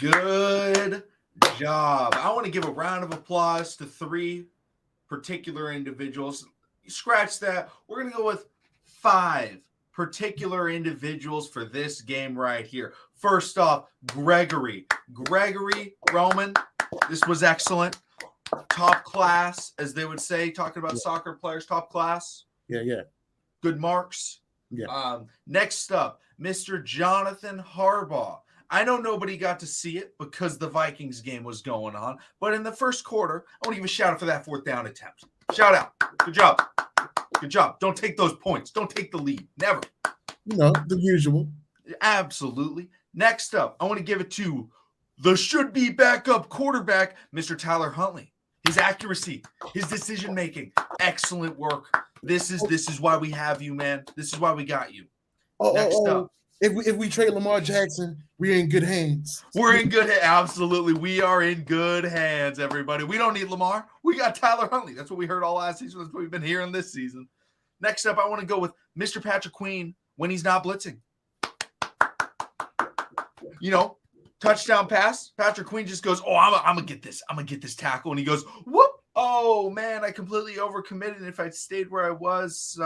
Good job. I want to give a round of applause to 3 particular individuals. Scratch that. We're going to go with 5 particular individuals for this game right here. First off, Gregory Roman. This was excellent. Top class, as they would say, talking about soccer players, top class. Yeah. Good marks. Yeah. Next up, Mr. Jonathan Harbaugh. I know nobody got to see it because the Vikings game was going on, but in the first quarter, I want to give a shout out for that 4th down attempt. Shout out. Good job. Good job. Don't take those points. Don't take the lead. Never. The usual. Absolutely. Next up, I want to give it to the should-be backup quarterback, Mr. Tyler Huntley. His accuracy, his decision-making, excellent work. This is why we have you, man. This is why we got you. Next up. If we trade Lamar Jackson, we're in good hands. We're in good hands. Absolutely. We are in good hands, everybody. We don't need Lamar. We got Tyler Huntley. That's what we heard all last season. That's what we've been hearing this season. Next up, I want to go with Mr. Patrick Queen when he's not blitzing. Touchdown pass. Patrick Queen just goes, I'm going to get this. I'm going to get this tackle. And he goes, whoop. Oh, man, I completely overcommitted. If I'd stayed where I was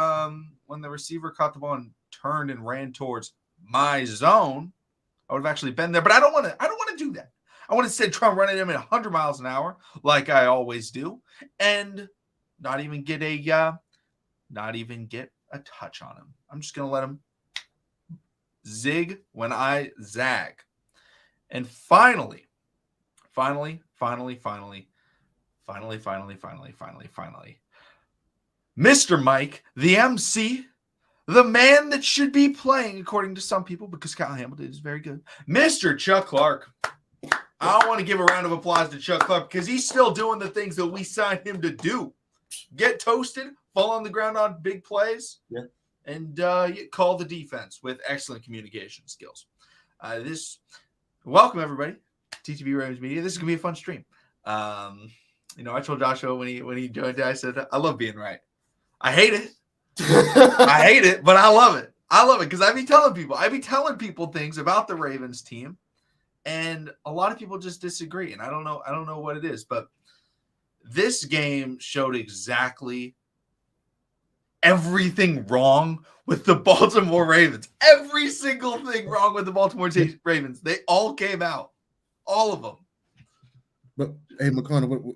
when the receiver caught the ball and turned and ran towards my zone, I would have actually been there. But I don't want to do that. I want to instead try running him at 100 miles an hour like I always do and not even get a touch on him. I'm just going to let him zig when I zag. And finally, Mr. Mike, the MC, the man that should be playing, according to some people, because Kyle Hamilton is very good, Mr. Chuck Clark. I want to give a round of applause to Chuck Clark because he's still doing the things that we signed him to do. Get toasted, fall on the ground on big plays, and call the defense with excellent communication skills. Welcome, everybody, TTB Ravens Media. This is going to be a fun stream. I told Joshua when he joined, I said, I love being right. I hate it. I hate it, but I love it. I love it because I be telling people things about the Ravens team, and a lot of people just disagree, and I don't know what it is, but this game showed exactly everything wrong with the Baltimore Ravens. Every single thing wrong with the Baltimore Ravens. They all came out. All of them. But hey, McConnell,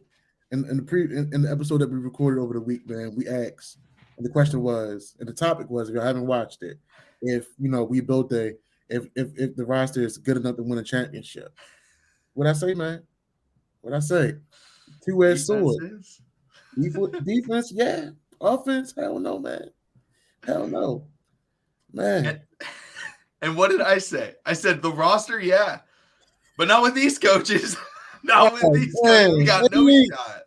in the episode that we recorded over the week, man, we asked, and the question was, and the topic was, if you haven't watched it, if we built if the roster is good enough to win a championship. What'd I say, man? What'd I say? Two-edged sword. Defense, yeah. Offense, hell no, man. Hell no. Man. And what did I say? I said the roster, yeah. But not with these coaches. Not with these coaches. We got no shot.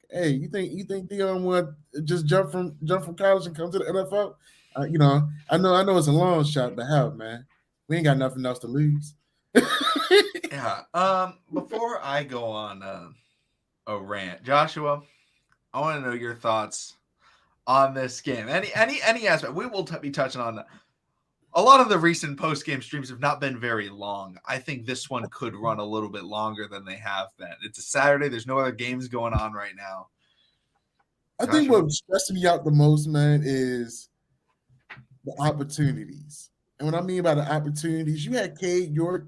Hey, you think Dion would just jump from college and come to the NFL? I know it's a long shot, but hell, man, we ain't got nothing else to lose. Yeah. Before I go on a rant, Joshua, I want to know your thoughts on this game. Any aspect. We will be touching on a lot of the recent post-game streams have not been very long. I think this one could run a little bit longer than they have been. It's a Saturday. There's no other games going on right now. I think what stresses me out the most, man, is the opportunities. And what I mean by the opportunities, you had Cade York,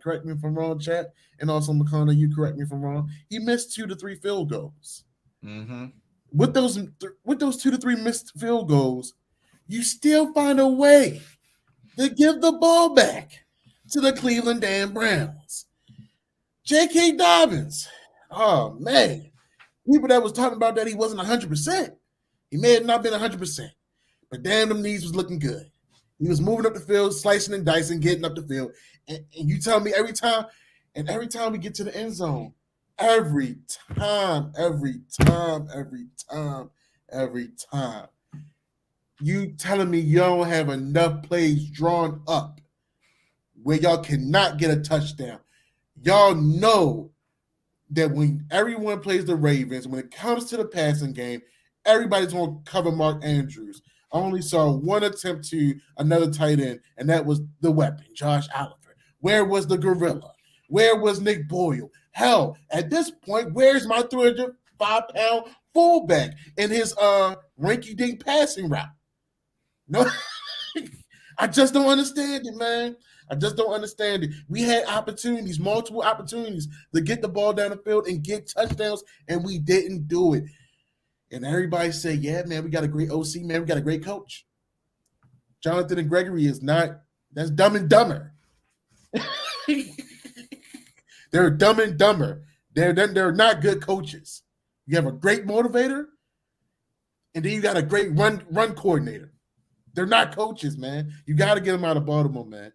correct me if I'm wrong, chat, and also McConnell, you correct me if I'm wrong. He missed 2 to 3 field goals. Mm-hmm. With those 2 to 3 missed field goals, you still find a way to give the ball back to the Cleveland damn Browns. J.K. Dobbins, oh, man. People that was talking about that he wasn't 100%. He may have not been 100%, but damn, them knees was looking good. He was moving up the field, slicing and dicing, getting up the field. And you tell me every time we get to the end zone, every time, you telling me you don't have enough plays drawn up where y'all cannot get a touchdown. Y'all know that when everyone plays the Ravens, when it comes to the passing game, everybody's going to cover Mark Andrews. I only saw one attempt to another tight end, and that was the weapon, Josh Oliver. Where was the gorilla? Where was Nick Boyle? Hell, at this point, where's my 305-pound fullback in his rinky-dink passing route? No, I just don't understand it, man. I just don't understand it. We had opportunities, multiple opportunities to get the ball down the field and get touchdowns, and we didn't do it. And everybody say, yeah, man, we got a great OC, man. We got a great coach. Jonathan and Gregory is not, that's Dumb and Dumber. They're Dumb and Dumber. They're not good coaches. You have a great motivator, and then you got a great run coordinator. They're not coaches, man. You got to get them out of Baltimore, man.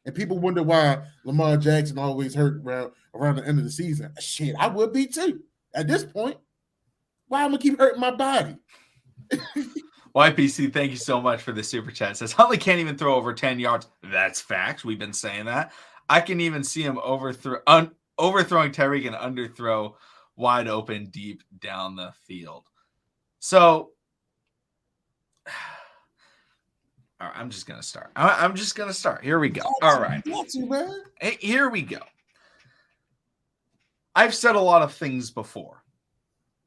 And people wonder why Lamar Jackson always hurt around the end of the season. Shit, I would be too. At this point, why am I keep hurting my body? YPC, thank you so much for the super chat. It says Huntley can't even throw over 10 yards. That's facts. We've been saying that. I can even see him overthrowing Tyreek and underthrow wide open deep down the field. So, all right, I'm just going to start. I'm just going to start. Here we go. All right. Here we go. I've said a lot of things before.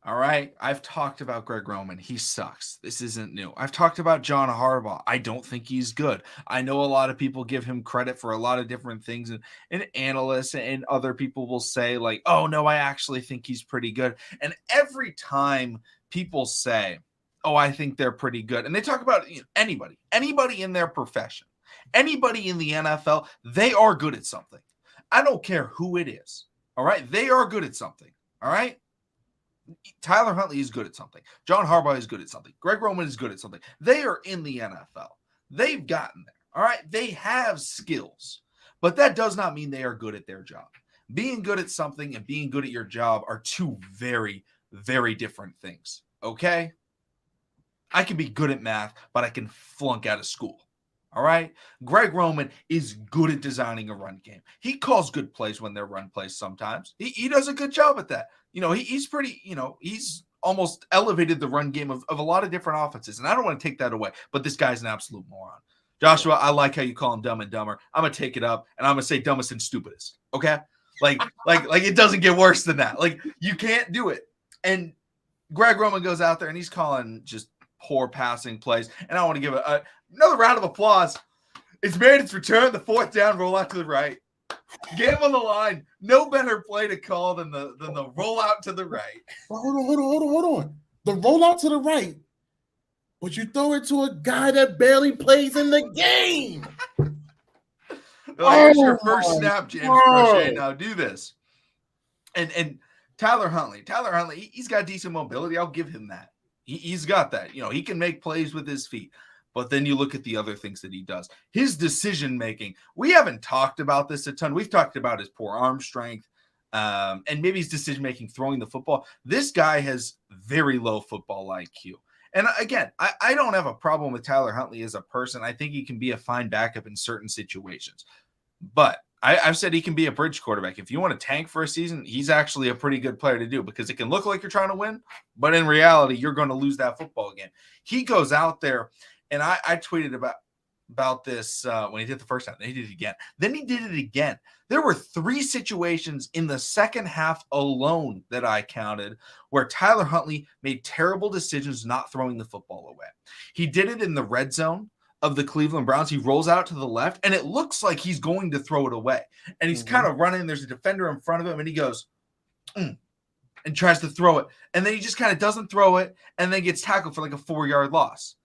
All right. I've talked about Greg Roman. He sucks. This isn't new. I've talked about John Harbaugh. I don't think he's good. I know a lot of people give him credit for a lot of different things, and analysts and other people will say like, oh no, I actually think he's pretty good. And every time people say, oh, I think they're pretty good, and they talk about anybody in their profession, anybody in the NFL, they are good at something. I don't care who it is. All right. They are good at something. All right. Tyler Huntley is good at something. John Harbaugh is good at something. Greg Roman is good at something. They are in the NFL. They've gotten there. All right. They have skills, but that does not mean they are good at their job. Being good at something and being good at your job are two very, very different things. Okay. I can be good at math, but I can flunk out of school. All right. Greg Roman is good at designing a run game. He calls good plays when they're run plays sometimes. He does a good job at that. He's pretty, he's almost elevated the run game of a lot of different offenses. And I don't want to take that away, but this guy's an absolute moron. Joshua, I like how you call him Dumb and Dumber. I'm going to take it up and I'm going to say dumbest and stupidest. Okay. Like it doesn't get worse than that. Like you can't do it. And Greg Roman goes out there and he's calling just poor passing plays. And I want to give another round of applause. It's made its return. The fourth down, roll out to the right. Game on the line. No better play to call than the rollout to the right. Well, hold on. The rollout to the right, but you throw it to a guy that barely plays in the game. Here's your first snap, James Crochet. Now do this. And Tyler Huntley, he's got decent mobility. I'll give him that. He's got that. He can make plays with his feet. But then you look at the other things that he does. His decision-making, we haven't talked about this a ton. We've talked about his poor arm strength and maybe his decision-making throwing the football. This guy has very low football IQ. And again, I don't have a problem with Tyler Huntley as a person. I think he can be a fine backup in certain situations. But I've said he can be a bridge quarterback. If you want to tank for a season, he's actually a pretty good player to do because it can look like you're trying to win, but in reality, you're going to lose that football game. He goes out there. And I tweeted about this when he did the first time. Then he did it again. Then he did it again. There were 3 situations in the second half alone that I counted where Tyler Huntley made terrible decisions not throwing the football away. He did it in the red zone of the Cleveland Browns. He rolls out to the left, and it looks like he's going to throw it away. And he's kind of running. There's a defender in front of him, and he goes, and tries to throw it. And then he just kind of doesn't throw it, and then gets tackled for like a 4-yard loss.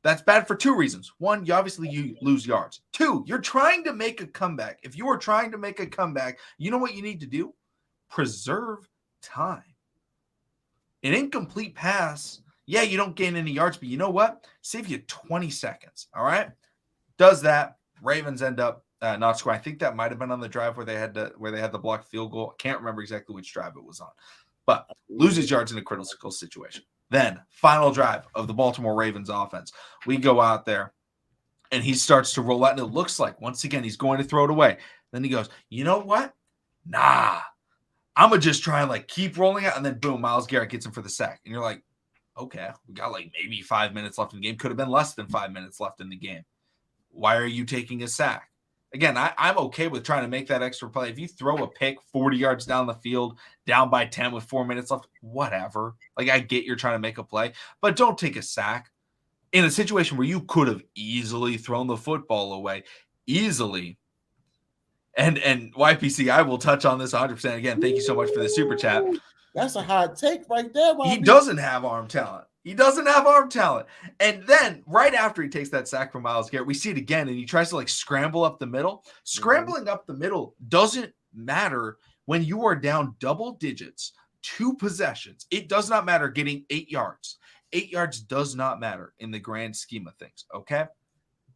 That's bad for 2 reasons. 1, you lose yards. 2, you're trying to make a comeback. If you are trying to make a comeback, you know what you need to do? Preserve time. An incomplete pass, yeah, you don't gain any yards, but you know what? Save you 20 seconds, all right? Does that. Ravens end up not scoring. I think that might have been on the drive where they had the blocked field goal. I can't remember exactly which drive it was on. But loses yards in a critical situation. Then, final drive of the Baltimore Ravens offense. We go out there, and he starts to roll out, and it looks like, once again, he's going to throw it away. Then he goes, you know what? Nah. I'm going to just try and, keep rolling out, and then, boom, Myles Garrett gets him for the sack. And you're like, okay, we got, maybe 5 minutes left in the game. Could have been less than 5 minutes left in the game. Why are you taking a sack? Again, I'm okay with trying to make that extra play. If you throw a pick 40 yards down the field, down by 10 with 4 minutes left, whatever. Like, I get you're trying to make a play, but don't take a sack in a situation where you could have easily thrown the football away. Easily. And YPC, I will touch on this 100% again. Thank you so much for the super chat. That's a hot take right there, YPC. He doesn't have arm talent. He doesn't have arm talent. And then right after he takes that sack from Myles Garrett, we see it again, and he tries to like scramble up the middle. Scrambling up the middle doesn't matter when you are down double digits, 2 possessions. It does not matter getting 8 yards. 8 yards does not matter in the grand scheme of things, okay?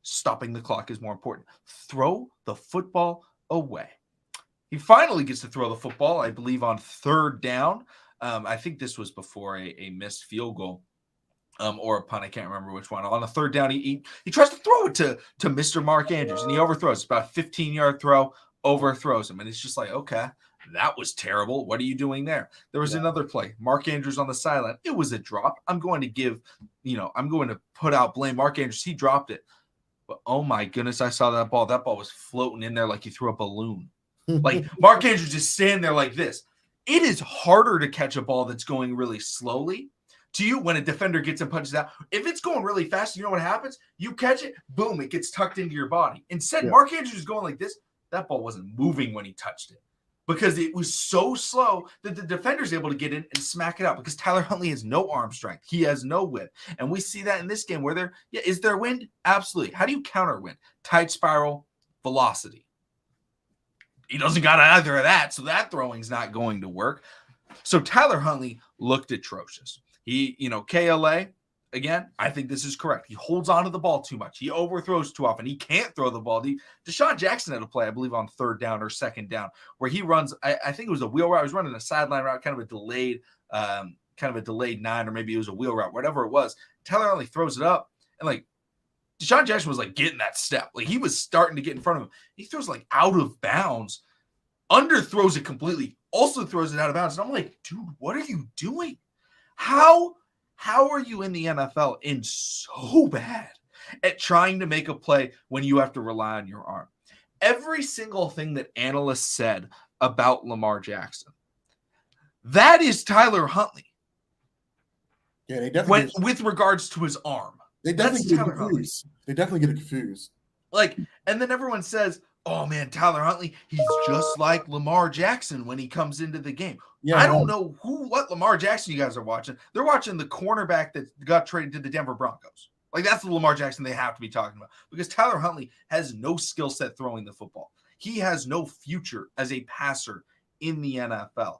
Stopping the clock is more important. Throw the football away. He finally gets to throw the football, I believe, on 3rd down. I think this was before a missed field goal. Or a punt, I can't remember which one. On the 3rd down, he tries to throw it to Mr. Mark Andrews, and he overthrows. It's about a 15-yard throw, overthrows him. And it's just like, okay, that was terrible. What are you doing there? There was another play. Mark Andrews on the sideline. It was a drop. I'm going to put out blame. Mark Andrews, he dropped it. But, oh, my goodness, I saw that ball. That ball was floating in there like you threw a balloon. Like, Mark Andrews just standing there like this. It is harder to catch a ball that's going really slowly to you when a defender gets and punches out. If it's going really fast, you know what happens? You catch it, boom, it gets tucked into your body. Instead, Mark Andrews is going like this. That ball wasn't moving when he touched it because it was so slow that the defender's able to get in and smack it out because Tyler Huntley has no arm strength. He has no width. And we see that in this game where is there wind? Absolutely. How do you counter wind? Tight spiral, velocity. He doesn't got either of that, so that throwing's not going to work. So Tyler Huntley looked atrocious. He, KLA, again, I think this is correct. He holds on to the ball too much. He overthrows too often. He can't throw the ball. Deshaun Jackson had a play, I believe, on 3rd down or 2nd down, where he runs, I think it was a wheel route. He was running a sideline route, kind of a delayed 9, or maybe it was a wheel route, whatever it was. Tyler Huntley throws it up, and like, Deshaun Jackson was like getting that step. Like he was starting to get in front of him. He throws like out of bounds, underthrows it completely, also throws it out of bounds. And I'm like, dude, what are you doing? How are you in the NFL and so bad at trying to make a play when you have to rely on your arm? Every single thing that analysts said about Lamar Jackson, that is Tyler Huntley. Yeah, they definitely with regards to his arm. They definitely get confused. They definitely get confused. Like, and then everyone says, oh man, Tyler Huntley, he's just like Lamar Jackson when he comes into the game. Yeah, I don't know what Lamar Jackson you guys are watching. They're watching the cornerback that got traded to the Denver Broncos. Like, that's the Lamar Jackson they have to be talking about because Tyler Huntley has no skill set throwing the football. He has no future as a passer in the NFL.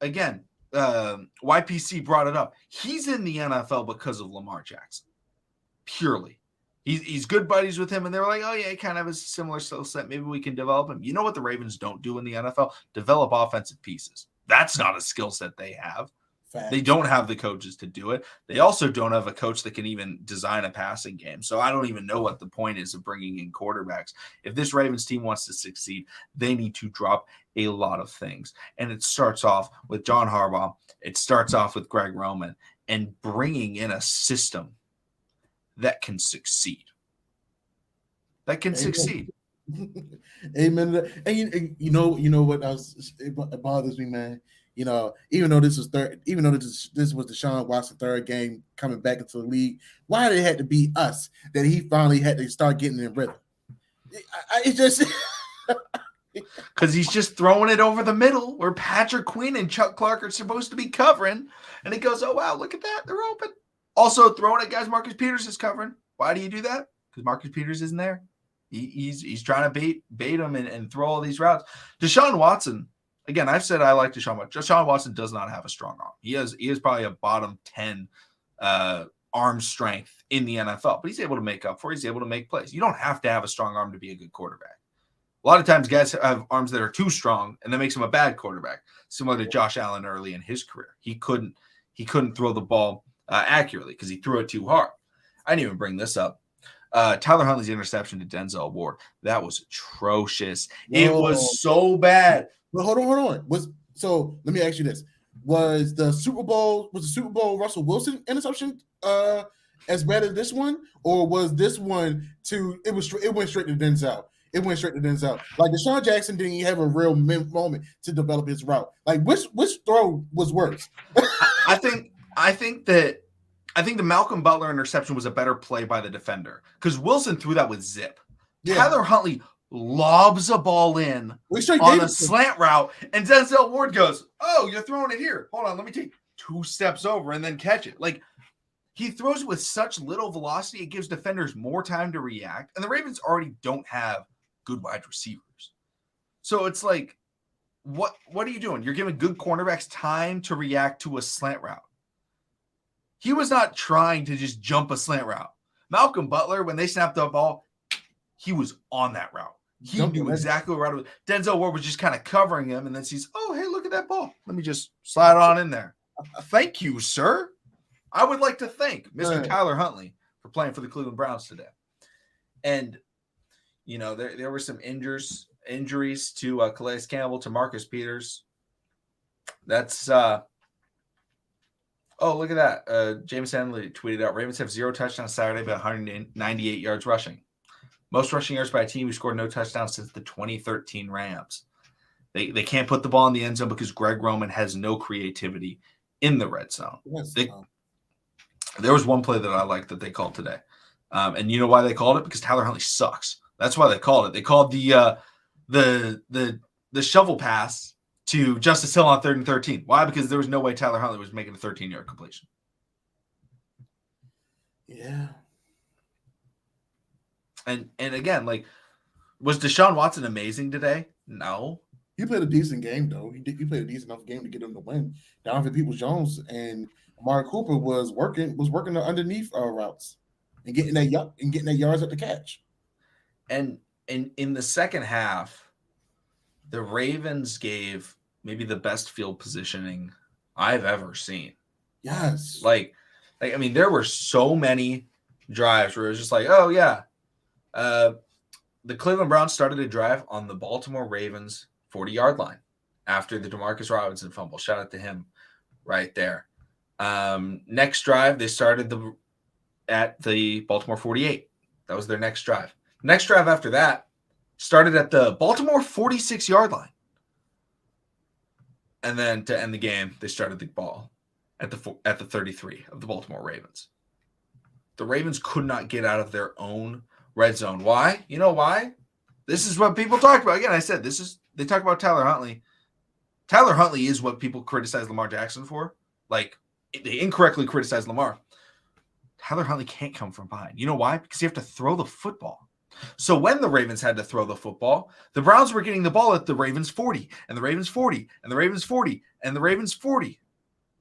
Again, YPC brought it up. He's in the NFL because of Lamar Jackson. Purely. He's good buddies with him, and they were like, oh, yeah, he kind of has a similar skill set. Maybe we can develop him. You know what the Ravens don't do in the NFL? Develop offensive pieces. That's not a skill set they have. Facts. They don't have the coaches to do it. They also don't have a coach that can even design a passing game. So I don't even know what the point is of bringing in quarterbacks. If this Ravens team wants to succeed, they need to drop a lot of things. And it starts off with John Harbaugh. It starts off with Greg Roman and bringing in a system that can succeed. That can succeed. Amen. And you know what else it bothers me, man. Even though this was Deshaun Watson 3rd game coming back into the league, why did it have to be us that he finally had to start getting in rhythm? It's just because he's just throwing it over the middle where Patrick Queen and Chuck Clark are supposed to be covering, and he goes, "Oh wow, look at that, they're open." Also throwing at guys Marcus Peters is covering. Why do you do that? Because Marcus Peters isn't there. He's trying to bait him and throw all these routes. Deshaun Watson, again, I've said I like Deshaun Watson. Deshaun Watson does not have a strong arm. He is probably a bottom 10 arm strength in the NFL, but he's able to make up for it. He's able to make plays. You don't have to have a strong arm to be a good quarterback. A lot of times guys have arms that are too strong, and that makes him a bad quarterback, similar to Josh Allen early in his career. He couldn't throw the ball accurately because he threw it too hard. I didn't even bring this up. Tyler Huntley's interception to Denzel Ward, that was atrocious. Whoa. It was so bad. But hold on. So let me ask you this: Was the Super Bowl Russell Wilson interception as bad as this one, or was this one it went straight to Denzel? it went straight to Denzel. Like Deshaun Jackson didn't even have a real moment to develop his route. Like which throw was worse? I think the Malcolm Butler interception was a better play by the defender because Wilson threw that with zip. Yeah. Tyler Huntley lobs a ball in on a slant route, and Denzel Ward goes, "Oh, you're throwing it here. Hold on, let me take 2 steps over and then catch it." Like, he throws it with such little velocity, it gives defenders more time to react, and the Ravens already don't have good wide receivers. So it's like, what are you doing? You're giving good cornerbacks time to react to a slant route. He was not trying to just jump a slant route. Malcolm Butler, when they snapped the ball, he was on that route. He knew exactly what route it was. Denzel Ward was just kind of covering him, and then sees, oh, hey, look at that ball. Let me just slide on in there. Thank you, sir. I would like to thank Mr. Tyler Huntley for playing for the Cleveland Browns today. And, you know, there were some injuries to Calais Campbell, to Marcus Peters. That's oh, look at that. James Henley tweeted out, Ravens have 0 touchdowns Saturday, but 198 yards rushing. Most rushing yards by a team who scored no touchdowns since the 2013 Rams. They can't put the ball in the end zone because Greg Roman has no creativity in the red zone. Yes, there was one play that I liked that they called today. And you know why they called it? Because Tyler Huntley sucks. That's why they called it. They called the shovel pass to Justice Hill on 3rd and 13. Why? Because there was no way Tyler Huntley was making a 13-yard completion. Yeah. And again, like, was Deshaun Watson amazing today? No. He played a decent game, though. He played a decent enough game to get him to win. Donovan Peoples-Jones and Amari Cooper was working the underneath routes and getting that yards at the catch. And in the second half, the Ravens gave maybe the best field positioning I've ever seen. Yes. Like I mean, there were so many drives where it was just like, oh yeah. The Cleveland Browns started a drive on the Baltimore Ravens 40-yard line after the Demarcus Robinson fumble. Shout out to him right there. Next drive, they started at the Baltimore 48. That was their next drive. Next drive after that started at the Baltimore 46-yard line. And then to end the game, they started the ball at the 33 of the Baltimore Ravens. The Ravens could not get out of their own red zone. Why? You know why? This is what people talk about. Again, I said they talk about Tyler Huntley. Tyler Huntley is what people criticize Lamar Jackson for. Like, they incorrectly criticize Lamar. Tyler Huntley can't come from behind. You know why? Because you have to throw the football. So when the Ravens had to throw the football, the Browns were getting the ball at the Ravens 40, and the Ravens 40, and the Ravens 40, and the Ravens 40.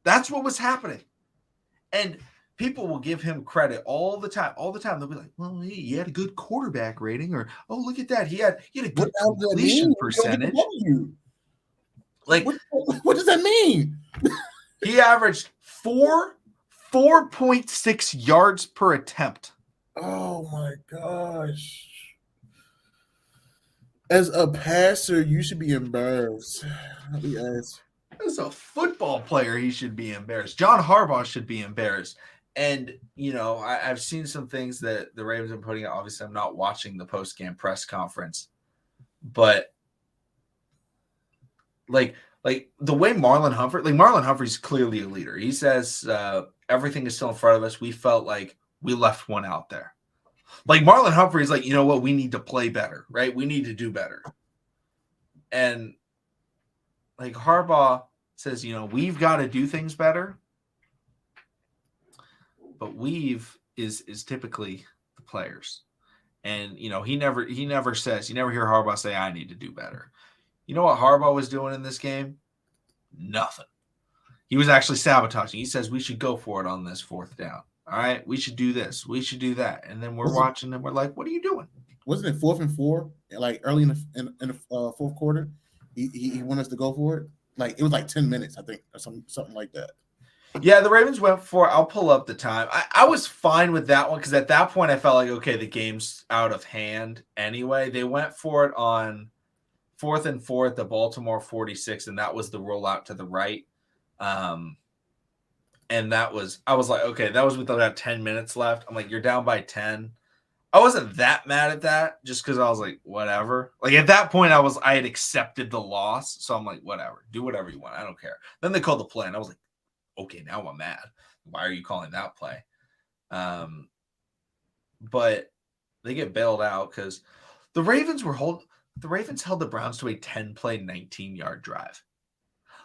That's what was happening. And people will give him credit all the time. All the time. They'll be like, well, he had a good quarterback rating, or, oh, look at that. He had a good completion percentage. Like, what does that mean? He averaged 4.6 yards per attempt. Oh my gosh. As a passer, you should be embarrassed. As a football player, he should be embarrassed. John Harbaugh should be embarrassed. And, you know, I've seen some things that the Ravens are putting out. Obviously, I'm not watching the post-game press conference. But, like the way Marlon Humphrey's clearly a leader. He says everything is still in front of us. We felt like we left one out there. Like, Marlon Humphrey's like, you know what? We need to play better, right? We need to do better. And, like, Harbaugh says, you know, we've got to do things better. But we've is typically the players. And, you know, he never says, you never hear Harbaugh say, I need to do better. You know what Harbaugh was doing in this game? Nothing. He was actually sabotaging. He says we should go for it on this 4th down. All right, we should do this. We should do that. And then we're watching and we're like, what are you doing? Wasn't it 4th and 4? Like early in the fourth quarter, he wanted us to go for it. Like, it was like 10 minutes, I think, or something like that. Yeah, the Ravens went for it. I'll pull up the time. I was fine with that one because at that point I felt like, okay, the game's out of hand anyway. They went for it on 4th and 4 at the Baltimore 46, and that was the rollout to the right. And I was like, okay, that was with about 10 minutes left. I'm like, you're down by 10. I wasn't that mad at that just because I was like, whatever. Like at that point, I had accepted the loss. So I'm like, whatever. Do whatever you want. I don't care. Then they called the play, and I was like, okay, now I'm mad. Why are you calling that play? But they get bailed out because the Ravens held the Browns to a 10-play, 19-yard drive.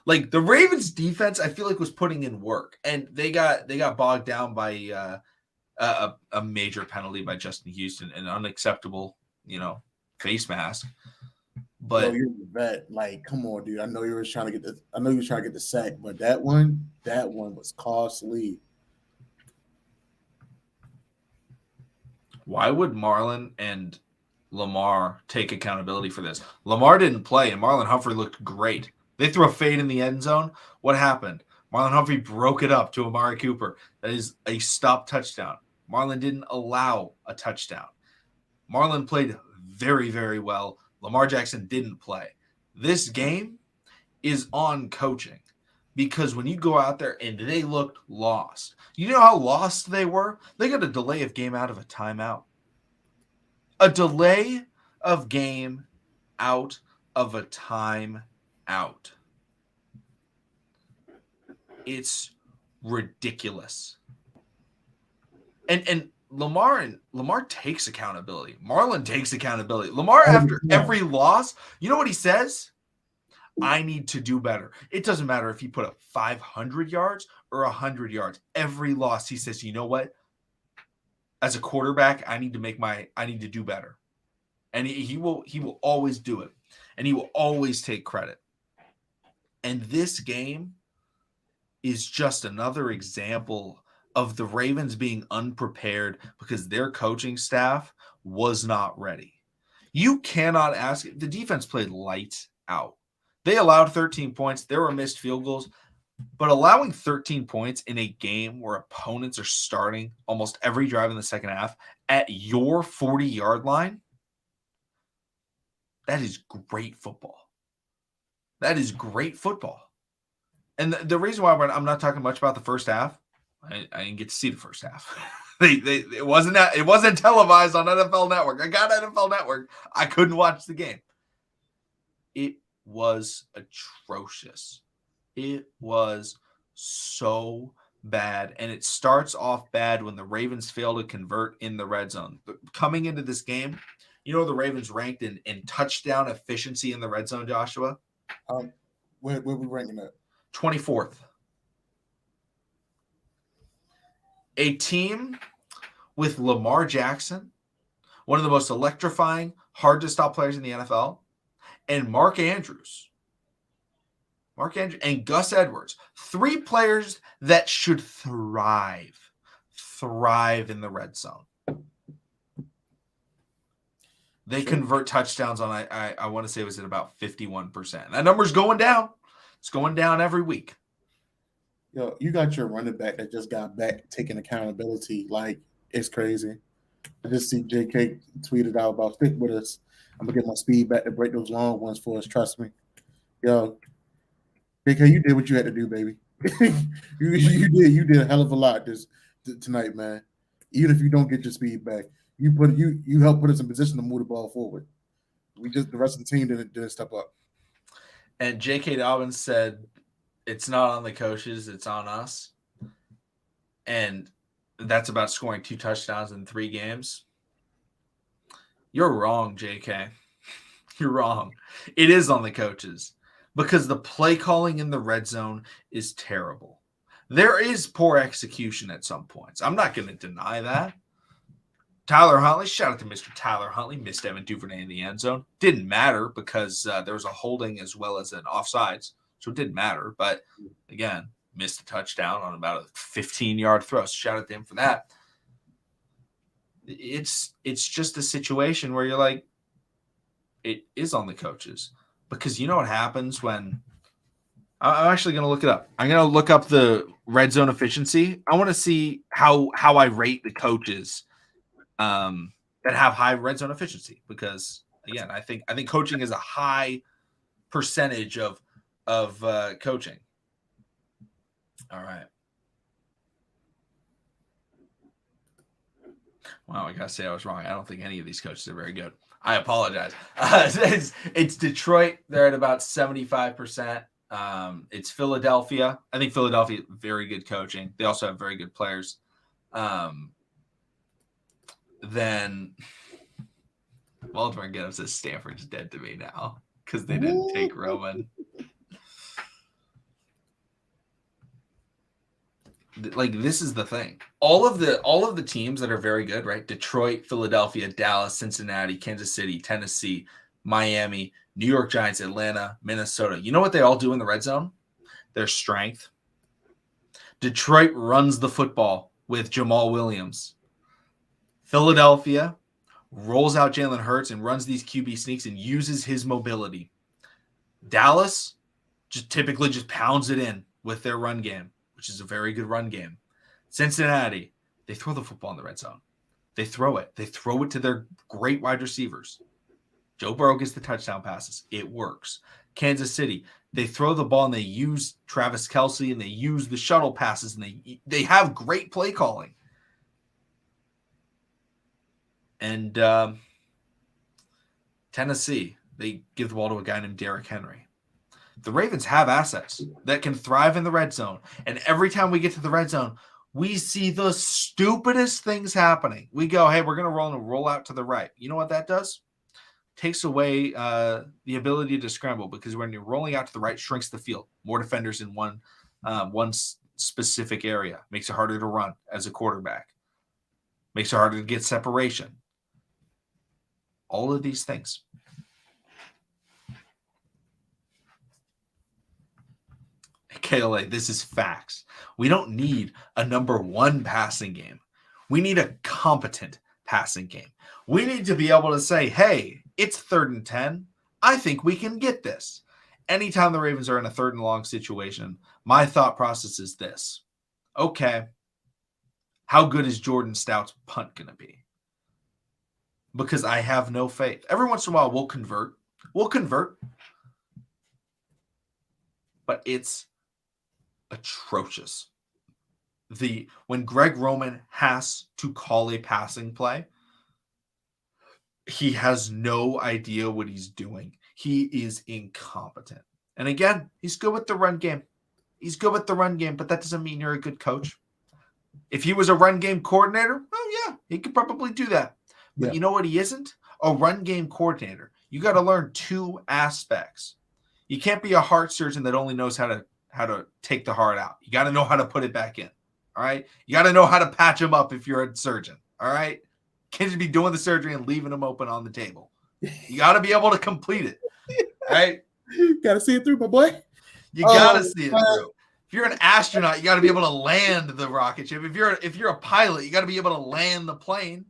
Like the Ravens defense, I feel like was putting in work, and they got bogged down by a major penalty by Justin Houston, an unacceptable, face mask. But you're a vet. Like, come on, dude. I know you were trying to get the sack, but that one was costly. Why would Marlon and Lamar take accountability for this? Lamar didn't play, and Marlon Humphrey looked great. They threw a fade in the end zone. What happened? Marlon Humphrey broke it up to Amari Cooper. That is a stop touchdown. Marlon didn't allow a touchdown. Marlon played very, very well. Lamar Jackson didn't play. This game is on coaching because when you go out there and they looked lost, you know how lost they were? They got a delay of game out of a timeout. A delay of game out of a timeout. It's ridiculous. And Lamar takes accountability. Marlon takes accountability. Lamar, after every loss, you know what he says? I need to do better. It doesn't matter if he put up 500 yards or 100 yards. Every loss, he says, you know what? As a quarterback, I need to do better. And he will always do it. And he will always take credit. And this game is just another example of the Ravens being unprepared because their coaching staff was not ready. You cannot ask. The defense played lights out. They allowed 13 points. There were missed field goals. But allowing 13 points in a game where opponents are starting almost every drive in the second half at your 40-yard line, that is great football. That is great football. And the reason why I'm not talking much about the first half, I didn't get to see the first half. It wasn't televised on NFL Network. I got NFL Network. I couldn't watch the game. It was atrocious. It was so bad. And it starts off bad when the Ravens fail to convert in the red zone. Coming into this game, the Ravens ranked in touchdown efficiency in the red zone, Joshua? Where we ranking at? 24th. A team with Lamar Jackson, one of the most electrifying, hard-to-stop players in the NFL, and Mark Andrews, and Gus Edwards, three players that should thrive in the red zone. They convert touchdowns on, I want to say it was at about 51%. That number's going down. It's going down every week. You got your running back that just got back taking accountability. Like, it's crazy. I just see JK tweeted out about stick with us. I'm going to get my speed back to break those long ones for us. Trust me. JK, you did what you had to do, baby. You did a hell of a lot tonight, man. Even if you don't get your speed back, you helped put us in position to move the ball forward. The rest of the team didn't step up. And J.K. Dobbins said, it's not on the coaches, it's on us. And that's about scoring 2 touchdowns in 3 games. You're wrong, J.K. You're wrong. It is on the coaches because the play calling in the red zone is terrible. There is poor execution at some points. I'm not going to deny that. Tyler Huntley, shout out to Mr. Tyler Huntley, missed Evan Duvernay in the end zone. Didn't matter because there was a holding as well as an offsides, so it didn't matter. But, again, missed a touchdown on about a 15-yard throw. So shout out to him for that. It's just a situation where you're like, it is on the coaches. Because you know what happens when – I'm actually going to look it up. I'm going to look up the red zone efficiency. I want to see how I rate the coaches that have high red zone efficiency because, again, I think coaching is a high percentage of coaching. All right. Wow, I gotta say I was wrong. I don't think any of these coaches are very good. I apologize. It's Detroit. They're at about 75%. It's Philadelphia. I think Philadelphia, very good coaching. They also have very good players. Then Baltimore Gibbs says Stanford's dead to me now because they didn't take Roman. Like, this is the thing. All of the teams that are very good, right? Detroit, Philadelphia, Dallas, Cincinnati, Kansas City, Tennessee, Miami, New York Giants, Atlanta, Minnesota. You know what they all do in the red zone? Their strength. Detroit runs the football with Jamal Williams. Philadelphia rolls out Jalen Hurts and runs these QB sneaks and uses his mobility. Dallas typically just pounds it in with their run game, which is a very good run game. Cincinnati, they throw the football in the red zone. They throw it. They throw it to their great wide receivers. Joe Burrow gets the touchdown passes. It works. Kansas City, they throw the ball and they use Travis Kelce and they use the shuttle passes and they have great play calling. And Tennessee, they give the ball to a guy named Derrick Henry. The Ravens have assets that can thrive in the red zone. And every time we get to the red zone, we see the stupidest things happening. We go, hey, we're going to roll out to the right. You know what that does? Takes away the ability to scramble, because when you're rolling out to the right, shrinks the field. More defenders in one specific area. Makes it harder to run as a quarterback. Makes it harder to get separation. All of these things. KLA, this is facts. We don't need a number one passing game. We need a competent passing game. We need to be able to say, hey, it's 3rd and 10. I think we can get this. Anytime the Ravens are in a 3rd and long situation, my thought process is this. Okay, how good is Jordan Stout's punt going to be? Because I have no faith. Every once in a while, we'll convert. But it's atrocious. When Greg Roman has to call a passing play, he has no idea what he's doing. He is incompetent. And again, he's good with the run game. But that doesn't mean you're a good coach. If he was a run game coordinator, oh yeah, he could probably do that. But You know what he isn't? A run game coordinator. You got to learn 2 aspects. You can't be a heart surgeon that only knows how to take the heart out. You got to know how to put it back in. All right? You got to know how to patch them up if you're a surgeon. All right? Can't just be doing the surgery and leaving them open on the table. You got to be able to complete it. Right? Got to see it through, my boy. You got to see it through. If you're an astronaut, you got to be able to land the rocket ship. If you're a pilot, you got to be able to land the plane.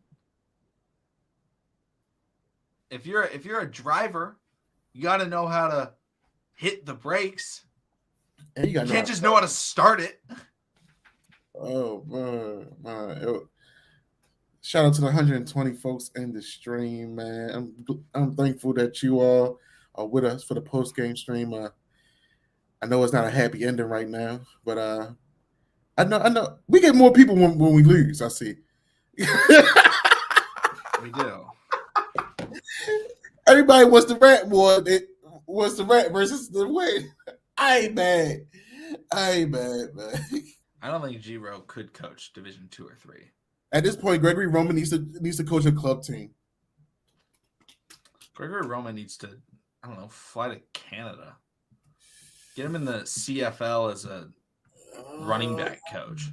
If you're a driver, you got to know how to hit the brakes. And you can't just know how to start it. Oh man. Shout out to the 120 folks in the stream, man. I'm thankful that you all are with us for the post-game stream. I know it's not a happy ending right now, but I know we get more people when we lose. I see. We do. Everybody wants the rat more. It wants the rat versus the win. I ain't mad, man. I don't think G-Row could coach Division 2 or 3. At this point, Gregory Roman needs to coach a club team. Gregory Roman needs to, I don't know, fly to Canada. Get him in the CFL as a running back coach.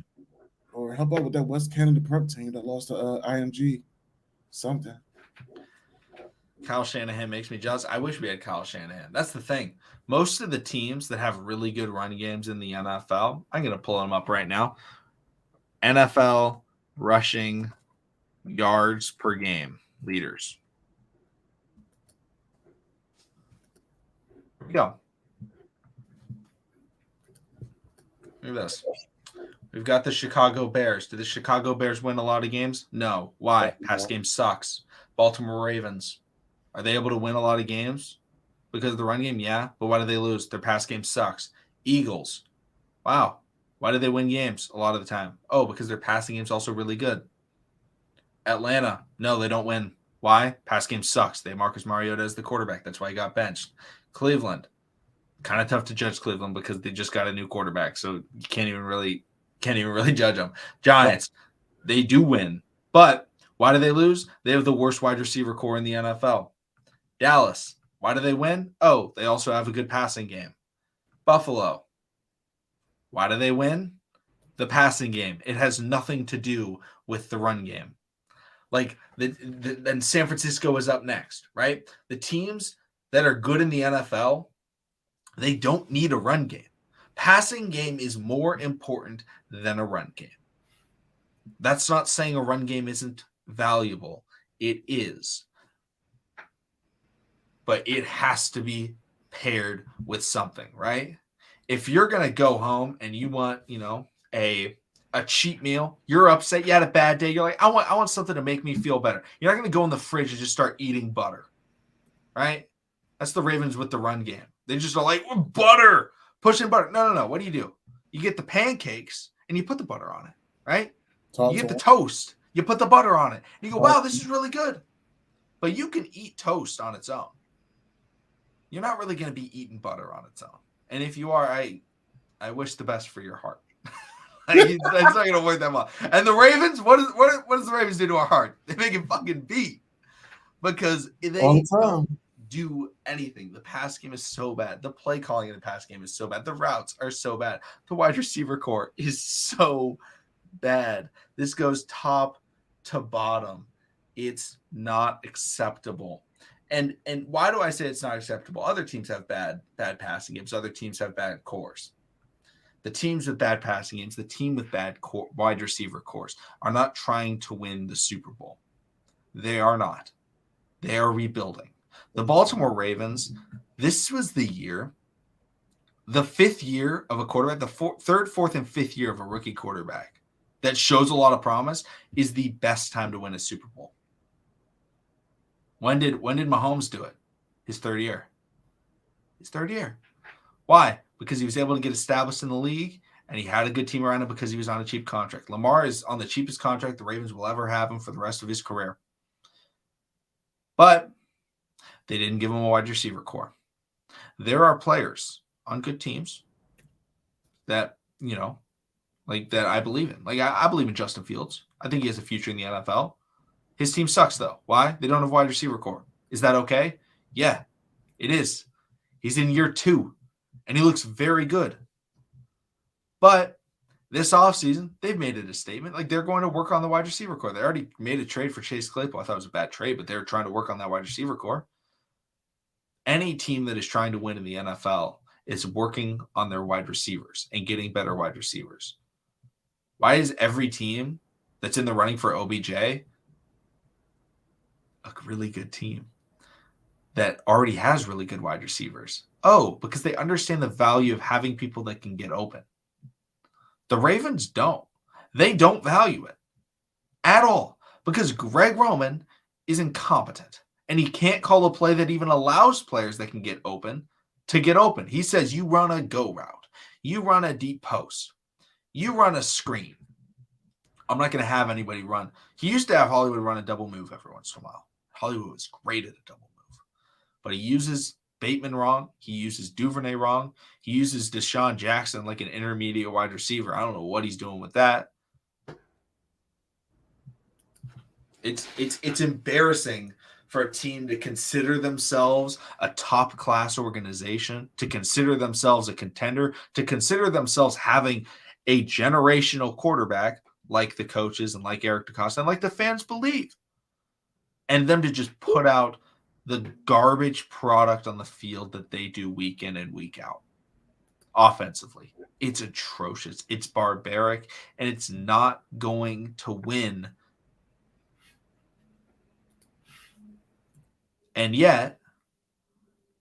Or how about with that West Canada prep team that lost to IMG? Something. Kyle Shanahan makes me jealous. I wish we had Kyle Shanahan. That's the thing. Most of the teams that have really good run games in the NFL, I'm going to pull them up right now. NFL rushing yards per game leaders. Here we go. Look at this. We've got the Chicago Bears. Did the Chicago Bears win a lot of games? No. Why? Pass game sucks. Baltimore Ravens. Are they able to win a lot of games? Because of the run game? Yeah. But why do they lose? Their pass game sucks. Eagles. Wow. Why do they win games a lot of the time? Oh, because their passing game is also really good. Atlanta, no, they don't win. Why? Pass game sucks. They have Marcus Mariota as the quarterback. That's why he got benched. Cleveland, kind of tough to judge Cleveland because they just got a new quarterback, so you can't even really judge them. Giants, they do win, but why do they lose? They have the worst wide receiver core in the NFL. Dallas, why do they win? Oh, they also have a good passing game. Buffalo, why do they win? The passing game. It has nothing to do with the run game. Like then San Francisco is up next, right? The teams that are good in the NFL, they don't need a run game. Passing game is more important than a run game. That's not saying a run game isn't valuable. It is. But it has to be paired with something, right? If you're going to go home and you want, a cheat meal, you're upset, you had a bad day, you're like, I want something to make me feel better. You're not going to go in the fridge and just start eating butter, right? That's the Ravens with the run game. They just are like, butter, pushing butter. No. What do? You get the pancakes and you put the butter on it, right? You get the toast, you put the butter on it. And you go, wow, this is really good. But you can eat toast on its own. You're not really going to be eating butter on its own. And if you are, I wish the best for your heart. It's not going to work that well. And the Ravens, what does the Ravens do to our heart? They make it fucking beat because they don't do anything. The pass game is so bad. The play calling in the pass game is so bad. The routes are so bad. The wide receiver core is so bad. This goes top to bottom. It's not acceptable. And why do I say it's not acceptable? Other teams have bad passing games. Other teams have bad cores. The teams with bad passing games, the team with bad wide receiver cores, are not trying to win the Super Bowl. They are not. They are rebuilding. The Baltimore Ravens, this was the year, the fifth year of a quarterback, the third, fourth, and fifth year of a rookie quarterback that shows a lot of promise is the best time to win a Super Bowl. When did Mahomes do it? His third year. Why? Because he was able to get established in the league and he had a good team around him because he was on a cheap contract. Lamar is on the cheapest contract the Ravens will ever have him for the rest of his career. But they didn't give him a wide receiver core. There are players on good teams that, that I believe in. Like I believe in Justin Fields. I think he has a future in the NFL. His team sucks, though. Why? They don't have a wide receiver core. Is that okay? Yeah, it is. He's in year 2, and he looks very good. But this offseason, they've made it a statement. Like, they're going to work on the wide receiver core. They already made a trade for Chase Claypool. I thought it was a bad trade, but they're trying to work on that wide receiver core. Any team that is trying to win in the NFL is working on their wide receivers and getting better wide receivers. Why is every team that's in the running for OBJ a really good team that already has really good wide receivers? Oh, because they understand the value of having people that can get open. The Ravens don't. They don't value it at all because Greg Roman is incompetent and he can't call a play that even allows players that can get open to get open. He says you run a go route, you run a deep post, you run a screen. I'm not going to have anybody run. He used to have Hollywood run a double move every once in a while. Hollywood was great at a double move. But he uses Bateman wrong. He uses Duvernay wrong. He uses Deshaun Jackson like an intermediate wide receiver. I don't know what he's doing with that. It's embarrassing for a team to consider themselves a top-class organization, to consider themselves a contender, to consider themselves having a generational quarterback like the coaches and like Eric DeCosta and like the fans believe. And them to just put out the garbage product on the field that they do week in and week out. Offensively, it's atrocious. It's barbaric, and it's not going to win. And yet,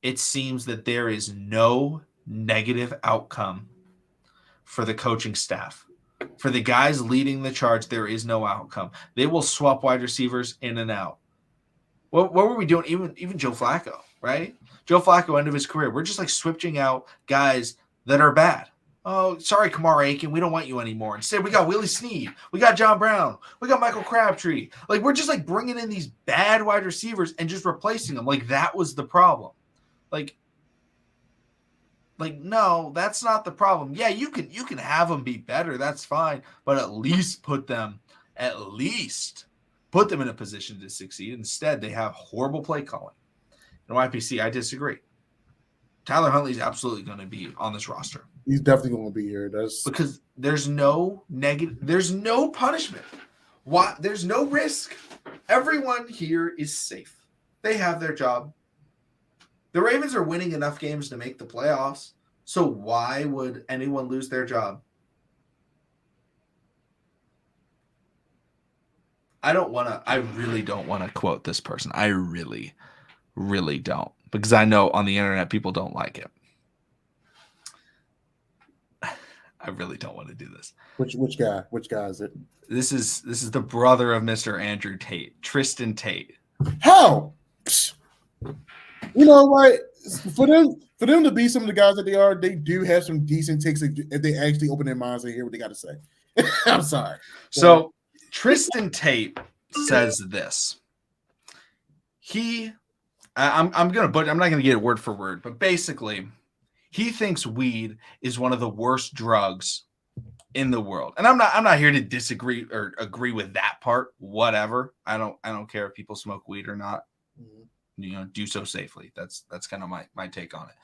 it seems that there is no negative outcome for the coaching staff. For the guys leading the charge, there is no outcome. They will swap wide receivers in and out. What were we doing? Even Joe Flacco, right? Joe Flacco, end of his career. We're just like switching out guys that are bad. Oh, sorry, Kamar Aiken, we don't want you anymore. Instead, we got Willie Snead, we got John Brown, we got Michael Crabtree. Like, we're just like bringing in these bad wide receivers and just replacing them. Like, that was the problem. Like no, that's not the problem. Yeah, you can have them be better. That's fine, but at least put them in a position to succeed. Instead, they have horrible play calling. And YPC, I disagree. Tyler Huntley is absolutely going to be on this roster. He's definitely going to be here. Because there's no negative, there's no punishment. There's no risk. Everyone here is safe. They have their job. The Ravens are winning enough games to make the playoffs. So why would anyone lose their job? I really don't want to quote this person. I really, really don't. Because I know on the internet people don't like it. I really don't want to do this. Which guy? Which guy is it? This is the brother of Mr. Andrew Tate, Tristan Tate. How? You know what? For them to be some of the guys that they are, they do have some decent takes if they actually open their minds and hear what they got to say. I'm sorry. So Tristan Tate says this. I'm not gonna get it word for word, but basically, he thinks weed is one of the worst drugs in the world. And I'm not here to disagree or agree with that part. Whatever. I don't care if people smoke weed or not. Do so safely. That's kind of my take on it.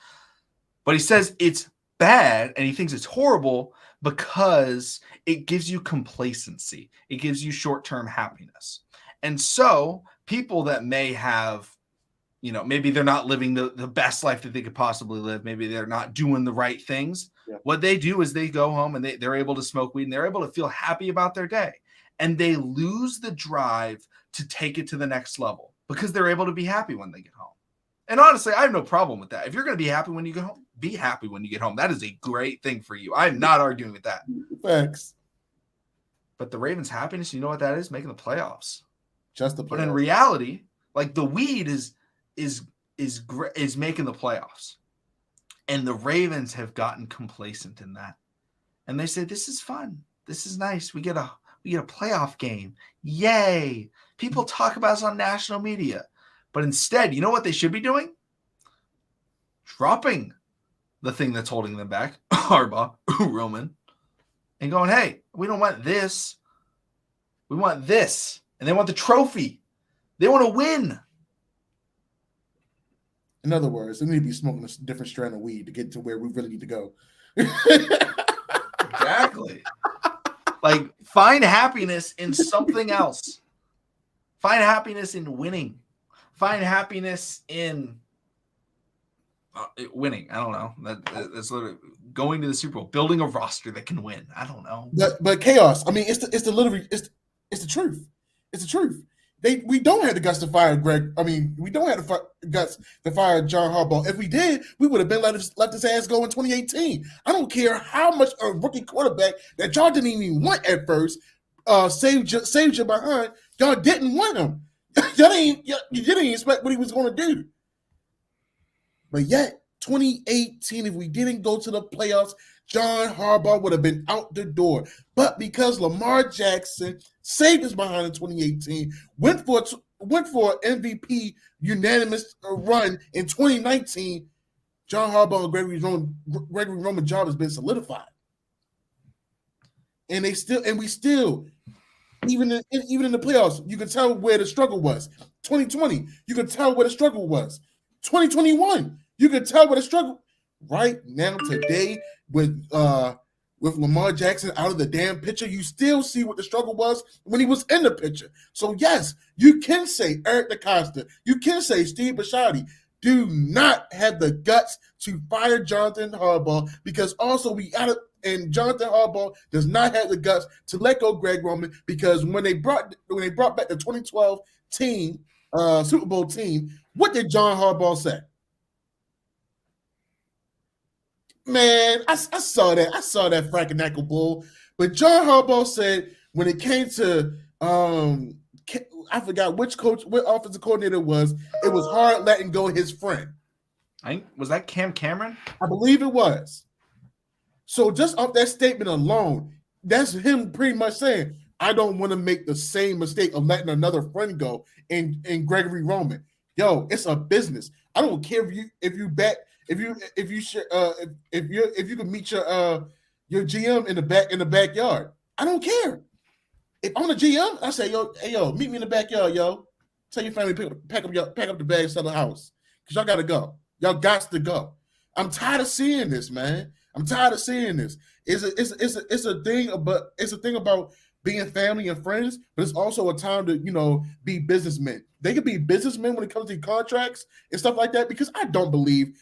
But he says it's bad and he thinks it's horrible because it gives you complacency. It gives you short-term happiness. And so people that may have, maybe they're not living the best life that they could possibly live. Maybe they're not doing the right things. Yeah. What they do is they go home and they're able to smoke weed and they're able to feel happy about their day. And they lose the drive to take it to the next level because they're able to be happy when they get home. And honestly, I have no problem with that. If you're going to be happy when you get home, be happy when you get home. That is a great thing for you. I'm not arguing with that. Thanks. But the Ravens' happiness, you know what that is? Making the playoffs. Just the playoffs. But in reality, like the weed is making the playoffs. And the Ravens have gotten complacent in that. And they say, this is fun. This is nice. We get a playoff game. Yay. People talk about us on national media. But instead, you know what they should be doing? Dropping the thing that's holding them back, Harbaugh, Roman, and going, hey, we don't want this. We want this. And they want the trophy. They want to win. In other words, they need to be smoking a different strand of weed to get to where we really need to go. Exactly. Like, find happiness in something else. Find happiness in winning. Find happiness in winning. I don't know. That's literally going to the Super Bowl, building a roster that can win. I don't know. But chaos. I mean, it's the truth. It's the truth. We don't have the guts to fire Greg. I mean, we don't have the guts to fire John Harbaugh. If we did, we would have been let his ass go in 2018. I don't care how much a rookie quarterback that y'all didn't even want at first saved you behind. Y'all didn't want him. You didn't expect what he was going to do. But yet, 2018, if we didn't go to the playoffs, John Harbaugh would have been out the door. But because Lamar Jackson saved us behind in 2018, went for an MVP unanimous run in 2019, John Harbaugh and Gregory Roman's job has been solidified. And we still, even in the playoffs, you can tell where the struggle was. 2020, you can tell where the struggle was. 2021, you can tell where the struggle. Right now, today, with Lamar Jackson out of the damn picture, you still see what the struggle was when he was in the picture. So yes, you can say Eric DeCosta, you can say Steve Bisciotti do not have the guts to fire Jonathan Harbaugh, because also and Jonathan Harbaugh does not have the guts to let go Greg Roman, because when they brought back the 2012 team, Super Bowl team, what did John Harbaugh say? Man, I saw that. I saw that fracking bull. But John Harbaugh said when it came to I forgot what offensive coordinator it was hard letting go his friend. Was that Cam Cameron? I believe it was. So just off that statement alone, that's him pretty much saying, I don't want to make the same mistake of letting another friend go in Gregory Roman. Yo, it's a business. I don't care if you can meet your GM in the backyard. I don't care. If I'm the GM, I say, yo, meet me in the backyard, yo. Tell your family pack up the bags, sell the house, because y'all gotta go. Y'all got to go. I'm tired of seeing this, man. I'm tired of seeing this. It's a thing about being family and friends, but it's also a time to be businessmen. They could be businessmen when it comes to contracts and stuff like that. Because I don't believe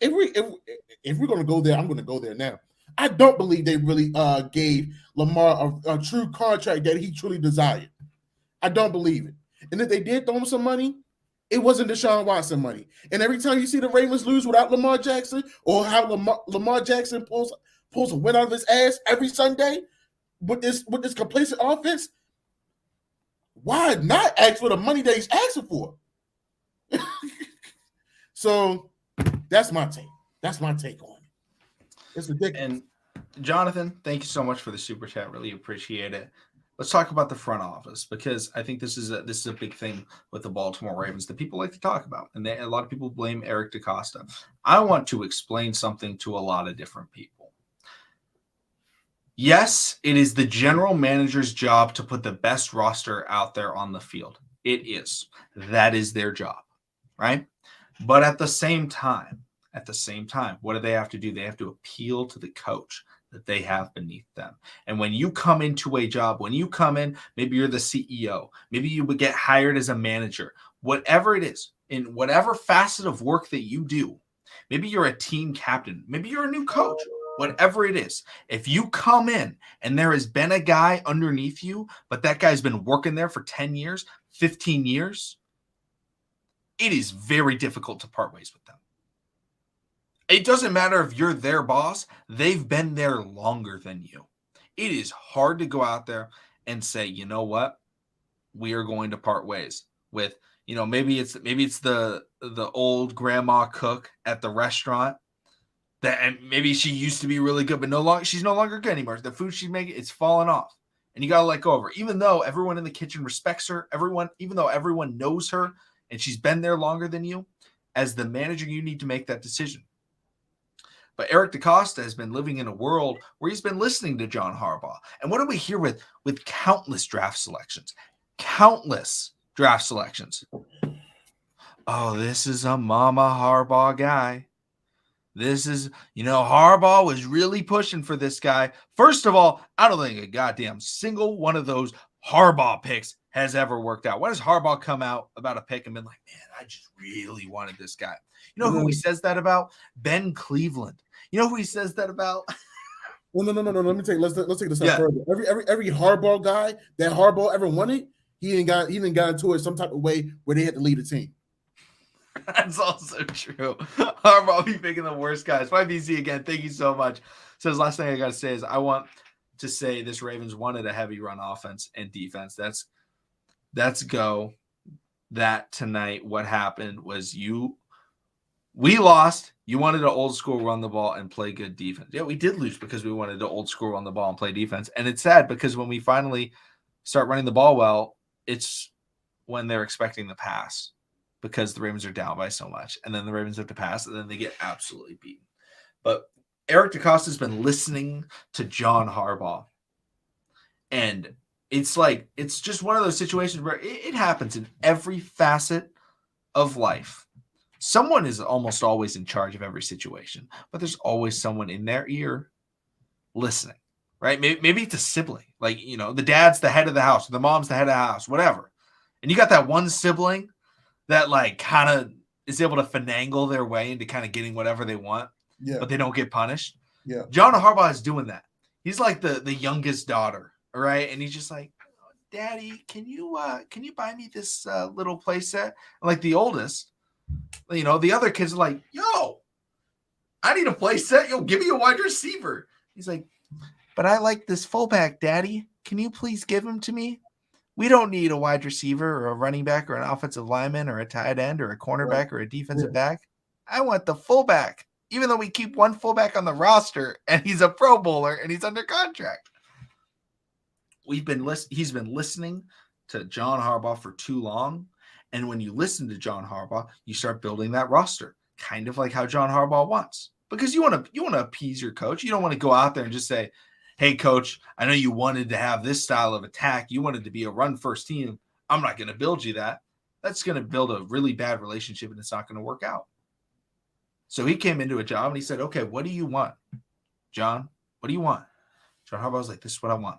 if we're gonna go there, I'm gonna go there now. I don't believe they really gave Lamar a true contract that he truly desired. I don't believe it. And if they did throw him some money, it wasn't Deshaun Watson money. And every time you see the Ravens lose without Lamar Jackson, or how Lamar Jackson pulls a win out of his ass every Sunday with this complacent offense, why not ask for the money that he's asking for? So that's my take. That's my take on it. It's ridiculous. And Jonathan, thank you so much for the super chat. Really appreciate it. Let's talk about the front office, because I think this is a big thing with the Baltimore Ravens that people like to talk about, and a lot of people blame Eric DeCosta. I want to explain something to a lot of different people. Yes, it is the general manager's job to put the best roster out there on the field. It is. That is their job, right? But at the same time, what do they have to do? They have to appeal to the coach that they have beneath them. And when you come into a job, when you come in, maybe you're the CEO, maybe you would get hired as a manager, whatever it is, in whatever facet of work that you do, maybe you're a team captain, maybe you're a new coach, whatever it is. If you come in and there has been a guy underneath you, but that guy's been working there for 10 years, 15 years, it is very difficult to part ways with them. It doesn't matter if you're their boss. They've been there longer than you. It is hard to go out there and say, you know what? We are going to part ways with, maybe it's the old grandma cook at the restaurant and maybe she used to be really good, but she's no longer good anymore. The food she's making, it's falling off. And you got to let go of her. Even though everyone in the kitchen respects her, even though everyone knows her and she's been there longer than you, as the manager, you need to make that decision. But Eric DeCosta has been living in a world where he's been listening to John Harbaugh. And what do we hear with countless draft selections? Countless draft selections. Oh, this is a Mama Harbaugh guy. This is, Harbaugh was really pushing for this guy. First of all, I don't think a goddamn single one of those Harbaugh picks has ever worked out. When has Harbaugh come out about a pick and been like, man, I just really wanted this guy? You know who he says that about? Ben Cleveland. You know who he says that about? No. Let's take this step further. Every Harbaugh guy that Harbaugh ever wanted, he didn't got into it some type of way where they had to lead a team. That's also true. Harbaugh be picking the worst guys. YBC again, thank you so much. Says last thing I got to say is I want to say this Ravens wanted a heavy run offense and defense. That's go. That tonight, what happened was we lost. You wanted an old school run the ball and play good defense. Yeah, we did lose because we wanted an old school run the ball and play defense. And it's sad because when we finally start running the ball well, it's when they're expecting the pass because the Ravens are down by so much. And then the Ravens have to pass, and then they get absolutely beaten. But Eric DeCosta has been listening to John Harbaugh. And it's just one of those situations where it happens in every facet of life. Someone is almost always in charge of every situation, but there's always someone in their ear listening, right? Maybe it's a sibling. Like, the dad's the head of the house, or the mom's the head of the house, whatever. And you got that one sibling that kind of is able to finagle their way into kind of getting whatever they want, but they don't get punished. Yeah. John Harbaugh is doing that. He's like the youngest daughter, all right? And he's just like, Daddy, can you buy me this little play set? And like the oldest, the other kids are like, yo, I need a play set. Yo, give me a wide receiver. He's like, but I like this fullback, Daddy. Can you please give him to me? We don't need a wide receiver or a running back or an offensive lineman or a tight end or a cornerback or a defensive back. I want the fullback. even though we keep one fullback on the roster and he's a Pro Bowler and he's under contract. He's been listening to John Harbaugh for too long. And when you listen to John Harbaugh, you start building that roster, kind of like how John Harbaugh wants. Because you want to appease your coach. You don't want to go out there and just say, hey, coach, I know you wanted to have this style of attack. You wanted to be a run-first team. I'm not going to build you that. That's going to build a really bad relationship, and it's not going to work out. So he came into a job, and he said, okay, what do you want, John? What do you want? John Harbaugh was like, this is what I want.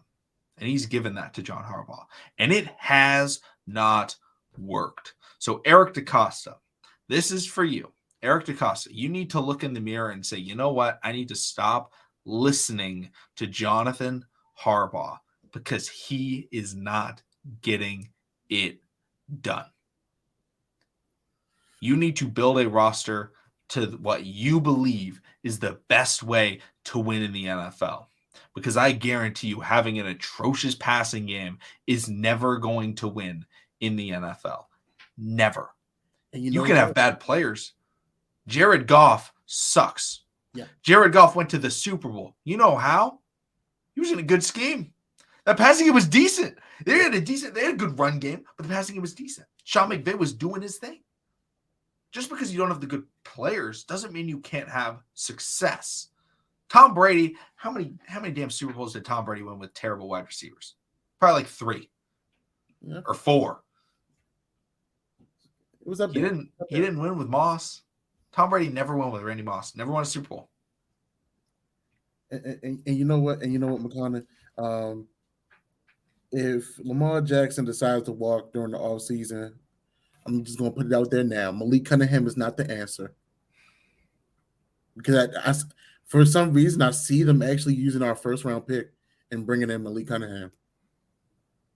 And he's given that to John Harbaugh. And it has not worked. So Eric DaCosta, this is for you. Eric DaCosta, you need to look in the mirror and say, you know what? I need to stop listening to Jonathan Harbaugh because he is not getting it done. You need to build a roster to what you believe is the best way to win in the NFL. Because I guarantee you having an atrocious passing game is never going to win in the NFL. Never. And you can have bad players. Jared Goff sucks. Yeah. Jared Goff went to the Super Bowl. You know how? He was in a good scheme. That passing game was decent. They had a good run game, but the passing game was decent. Sean McVay was doing his thing. Just because you don't have the good players doesn't mean you can't have success. Tom Brady, how many damn Super Bowls did Tom Brady win with terrible wide receivers? Probably like 3 or 4. It was up He there. He didn't win with Moss. Tom Brady never won with Randy Moss. Never won a Super Bowl. And you know what? And you know what, McConnell? If Lamar Jackson decides to walk during the offseason, I'm just going to put it out there now. Malik Cunningham is not the answer. Because I for some reason, I see them actually using our first-round pick and bringing in Malik Cunningham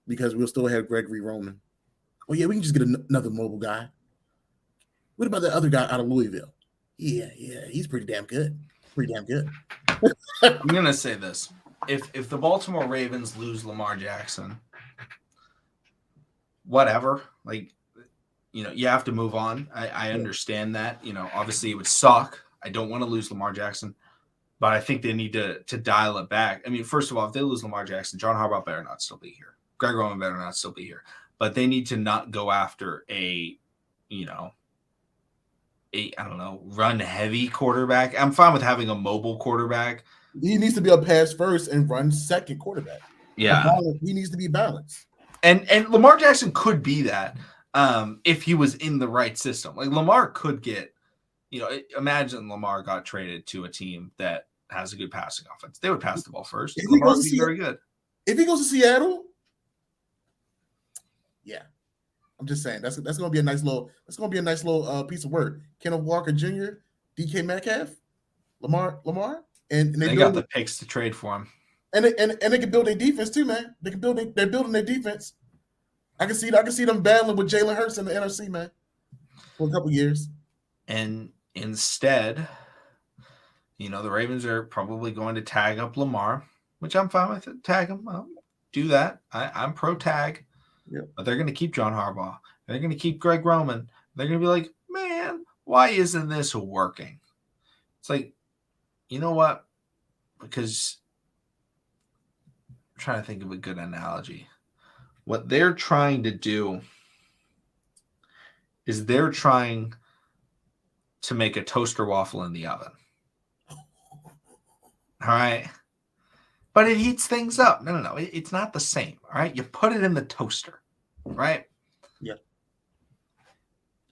because we'll still have Gregory Roman. Oh, yeah, we can just get another mobile guy. What about the other guy out of Louisville? Yeah, he's pretty damn good. I'm going to say this. If the Baltimore Ravens lose Lamar Jackson, whatever, you have to move on. I understand that. Obviously it would suck. I don't want to lose Lamar Jackson, but I think they need to dial it back. I mean, first of all, if they lose Lamar Jackson, John Harbaugh better not still be here. Greg Roman better not still be here. But they need to not go after a run-heavy quarterback. I'm fine with having a mobile quarterback. He needs to be a pass first and run second quarterback. Yeah. He needs to be balanced. And Lamar Jackson could be that if he was in the right system. Like Lamar could get, imagine Lamar got traded to a team that has a good passing offense. They would pass the ball first. Lamar would be very good. If he goes to Seattle, yeah. I'm just saying that's going to be a nice little piece of work. Kenneth Walker Jr., DK Metcalf, Lamar, and they got the picks to trade for him. And they can build their defense too, man. They're building their defense. I can see them battling with Jalen Hurts in the NFC, man, for a couple years. And instead, the Ravens are probably going to tag up Lamar, which I'm fine with it. Tag him. I'll do that. I'm pro tag. Yep. But they're going to keep John Harbaugh. They're going to keep Greg Roman. They're going to be like, man, why isn't this working? It's like, you know what? Because I'm trying to think of a good analogy. What they're trying to do is they're trying to make a toaster waffle in the oven. All right? But it heats things up. No. It's not the same. All right? You put it in the toaster. Right? Yeah.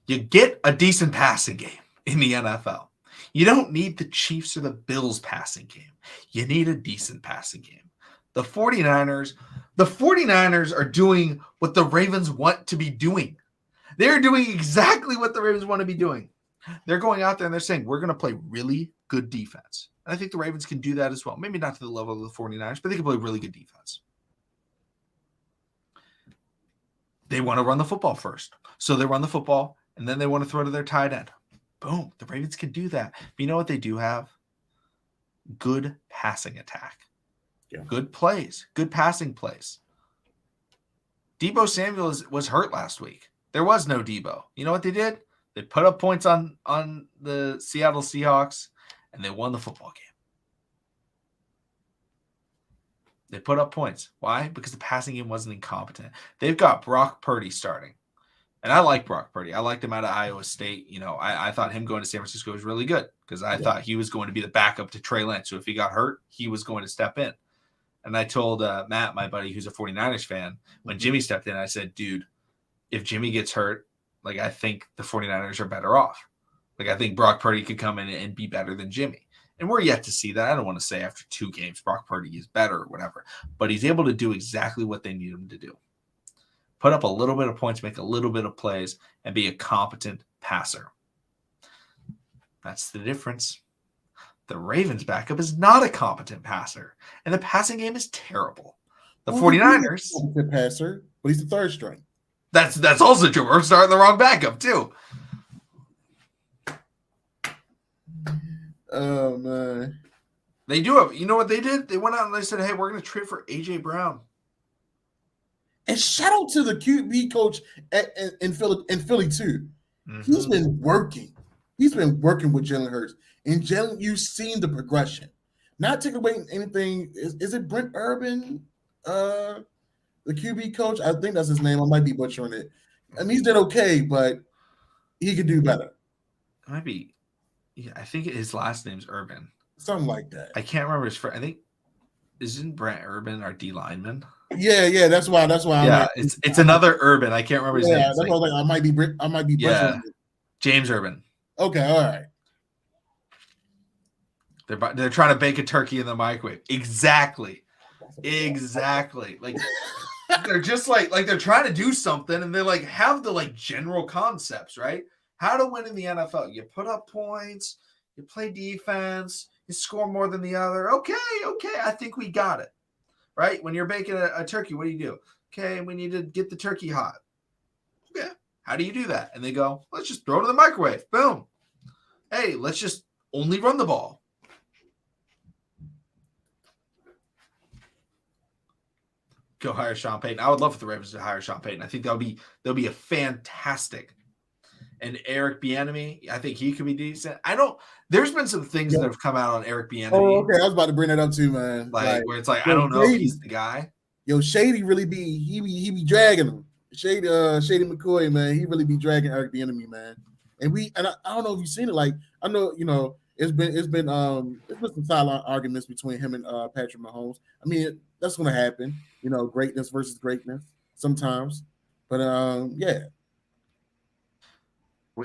You get a decent passing game in the NFL. You don't need the Chiefs or the Bills passing game. You need a decent passing game. The 49ers are doing what the Ravens want to be doing. They're doing exactly what the Ravens want to be doing. They're going out there and they're saying, we're going to play really good defense. And I think the Ravens can do that as well. Maybe not to the level of the 49ers, but they can play really good defense. They want to run the football first. So they run the football, and then they want to throw to their tight end. Boom. The Ravens can do that. But you know what they do have? Good passing attack. Yeah. Good plays. Good passing plays. Deebo Samuel was hurt last week. There was no Deebo. You know what they did? They put up points on the Seattle Seahawks, and they won the football game. They put up points. Why? Because the passing game wasn't incompetent. They've got Brock Purdy starting. And I like Brock Purdy. I liked him out of Iowa State. I thought him going to San Francisco was really good because I thought he was going to be the backup to Trey Lance. So if he got hurt, he was going to step in. And I told Matt, my buddy, who's a 49ers fan, when Jimmy stepped in, I said, dude, if Jimmy gets hurt, I think the 49ers are better off. I think Brock Purdy could come in and be better than Jimmy. And we're yet to see that. I don't want to say after 2 games Brock Purdy is better or whatever, but he's able to do exactly what they need him to do. Put up a little bit of points, make a little bit of plays, and be a competent passer. That's the difference. The Ravens backup is not a competent passer, and the passing game is terrible. The 49ers... He's a competent passer, but he's the third string. That's also true. We're starting the wrong backup, too. Oh, man. They do have... You know what they did? They went out and they said, hey, we're going to trade for A.J. Brown. And shout out to the QB coach in Philly too. Mm-hmm. He's been working. He's been working with Jalen Hurts. And Jalen, you've seen the progression. Not taking away anything. Is it Brent Urban, the QB coach? I think that's his name. I might be butchering it. I mean, he's did okay, but he could do better. It might be. Yeah, I think his last name's Urban. Something like that. I can't remember his first. I think isn't Brent Urban our D lineman? Yeah. That's why. Yeah, it's another Urban. I can't remember his name. Yeah, that's why I might be. Yeah, James Urban. Okay, all right. They're trying to bake a turkey in the microwave. Exactly. They're just they're trying to do something, and they have the general concepts, right? How to win in the NFL. You put up points. You play defense. You score more than the other. Okay. I think we got it. Right? When you're baking a turkey, what do? Okay, we need to get the turkey hot. Okay. How do you do that? And they go, let's just throw it in the microwave. Boom. Hey, let's just only run the ball. Go hire Sean Payton. I would love for the Ravens to hire Sean Payton. I think that'll be a fantastic. And Eric Bieniemy, I think he could be decent. There's been some things that have come out on Eric Bieniemy. Oh, okay. I was about to bring that up too, man. Where it's I don't know if he's the guy. Yo, Shady really he be dragging him. Shady McCoy, man, he really be dragging Eric Bieniemy, man. And I don't know if you've seen it. I know, it's been some silent arguments between him and Patrick Mahomes. I mean, that's gonna happen. Greatness versus greatness sometimes. But yeah.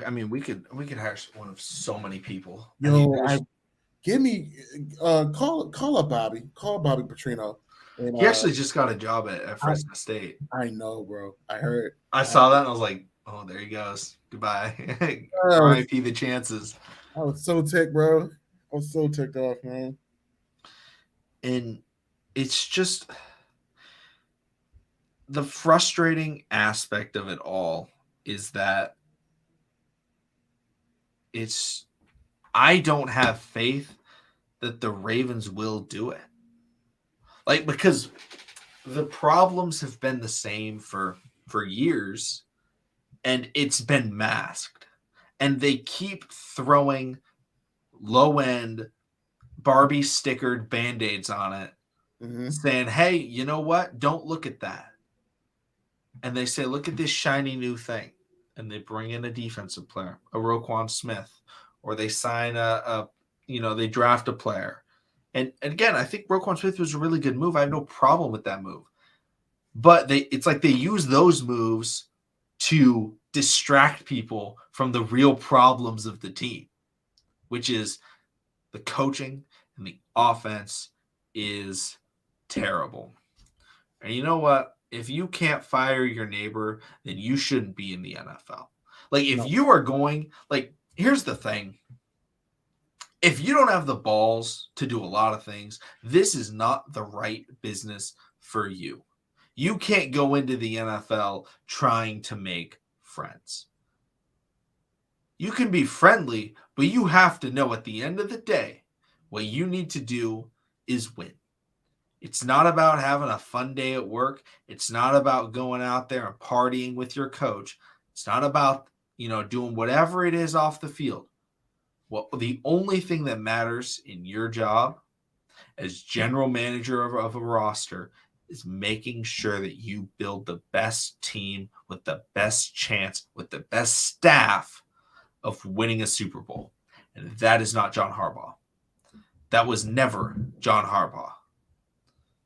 I mean, we could hire one of so many people. Call up Bobby. Call Bobby Petrino. And, he actually just got a job at Fresno State. I know, bro. I heard. I saw that and I was like, oh, there he goes. Goodbye. RIP the chances. I was so ticked, bro. I was so ticked off, man. And it's just the frustrating aspect of it all is that I don't have faith that the Ravens will do it. Because the problems have been the same for years, and it's been masked. And they keep throwing low-end Barbie stickered Band-Aids on it, saying, hey, you know what? Don't look at that. And they say, look at this shiny new thing. And they bring in a defensive player, a Roquan Smith, or they sign they draft a player. And again, I think Roquan Smith was a really good move. I have no problem with that move. But it's like they use those moves to distract people from the real problems of the team, which is the coaching and the offense is terrible. And you know what? If you can't fire your neighbor, then you shouldn't be in the NFL. You are going, here's the thing. If you don't have the balls to do a lot of things, this is not the right business for you. You can't go into the NFL trying to make friends. You can be friendly, but you have to know at the end of the day, what you need to do is win. It's not about having a fun day at work. It's not about going out there and partying with your coach. It's not about, doing whatever it is off the field. Well, the only thing that matters in your job as general manager of a roster is making sure that you build the best team with the best chance, with the best staff of winning a Super Bowl. And that is not John Harbaugh. That was never John Harbaugh.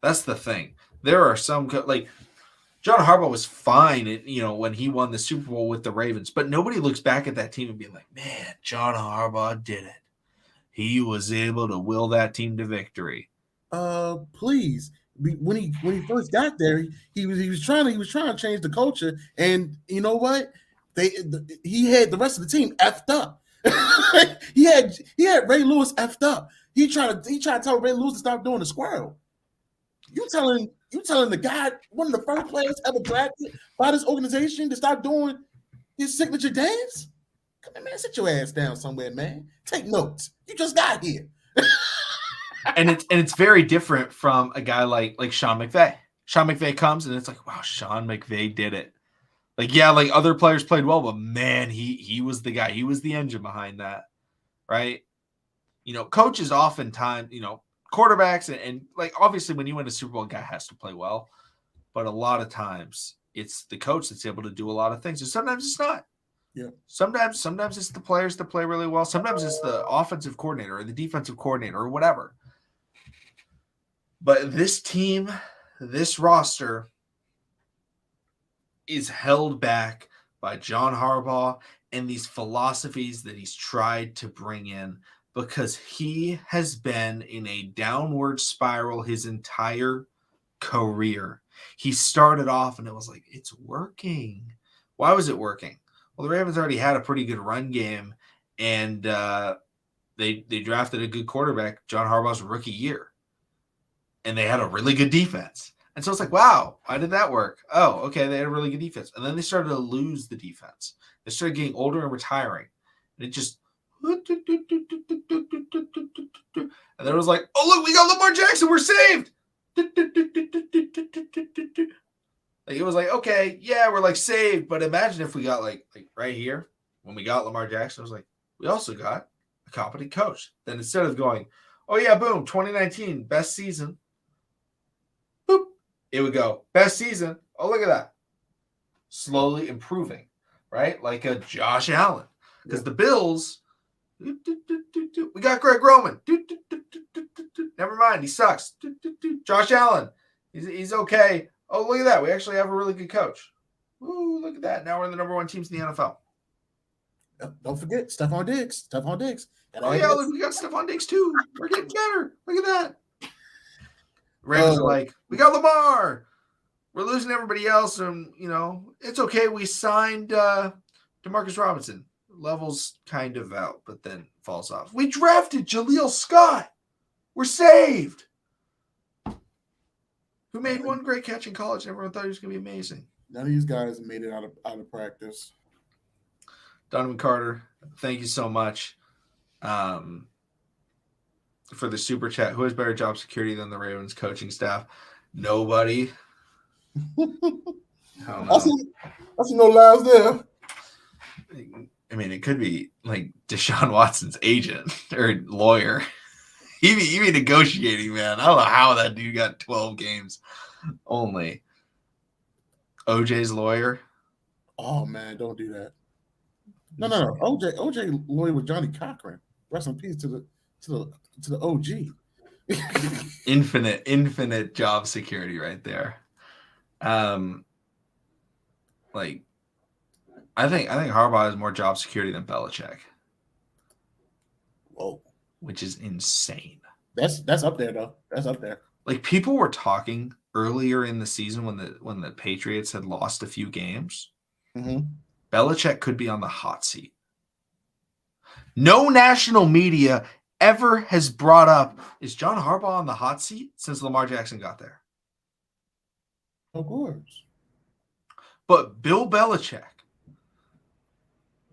That's the thing. There are some, like, John Harbaugh was fine, when he won the Super Bowl with the Ravens, but nobody looks back at that team and be like, man, John Harbaugh did it. He was able to will that team to victory. Please. When he first got there, he was trying to change the culture, and you know what? He had the rest of the team effed up. he had Ray Lewis effed up. He tried to tell Ray Lewis to stop doing the squirrel. You telling the guy, one of the first players ever drafted by this organization, to stop doing his signature dance? Come on, man, sit your ass down somewhere, man. Take notes. You just got here. And it's very different from a guy like Sean McVay. Sean McVay comes and it's like, wow, Sean McVay did it. Like, yeah, like other players played well, but man, he was the guy. He was the engine behind that, right? Coaches oftentimes, quarterbacks and like obviously when you win a Super Bowl, a guy has to play well, but a lot of times it's the coach that's able to do a lot of things, and sometimes it's not. Yeah. Sometimes it's the players that play really well. Sometimes it's the offensive coordinator or the defensive coordinator or whatever. But this team, this roster is held back by John Harbaugh and these philosophies that he's tried to bring in, because he has been in a downward spiral his entire career. He started off and it was like, it's working. Why was it working? Well, the Ravens already had a pretty good run game, and they drafted a good quarterback, John Harbaugh's rookie year. And they had a really good defense. And so it's like, wow, why did that work? Oh, okay, they had a really good defense. And then they started to lose the defense. They started getting older and retiring. And it just... And then it was like, oh, look, we got Lamar Jackson. We're saved. Like, it was like, okay, yeah, we're like saved. But imagine if we got like right here, when we got Lamar Jackson, I was like, we also got a competent coach. Then instead of going, oh, yeah, boom, 2019, best season. Boop. It would go, best season. Oh, look at that. Slowly improving, right? Like a Josh Allen. Because the Bills, we got Greg Roman. Never mind, he sucks. Josh Allen, he's okay. Oh, look at that. We actually have a really good coach. Ooh, look at that. Now we're in the number one teams in the NFL. Don't forget Stephon Diggs. Oh, yeah, look, we got Stephon Diggs too. We're getting better. Look at that. Ravens are like, we got Lamar. We're losing everybody else. And, it's okay. We signed Demarcus Robinson. Levels kind of out, but then falls off. We drafted Jaleel Scott. We're saved. Who made one great catch in college and everyone thought he was going to be amazing. None of these guys made it out of practice. Donovan Carter, thank you so much for the super chat. Who has better job security than the Ravens coaching staff? Nobody. I see no lies there. I mean, it could be like Deshaun Watson's agent or lawyer. He be negotiating, man. I don't know how that dude got 12 games only. OJ's lawyer. Oh man, don't do that. No. OJ lawyer with Johnny Cochran. Rest in peace to the OG. Infinite job security right there. Like, I think Harbaugh has more job security than Belichick. Whoa. Which is insane. That's up there though. That's up there. Like, people were talking earlier in the season when the Patriots had lost a few games. Mm-hmm. Belichick could be on the hot seat. No national media ever has brought up, is John Harbaugh on the hot seat since Lamar Jackson got there? Of course. But Bill Belichick,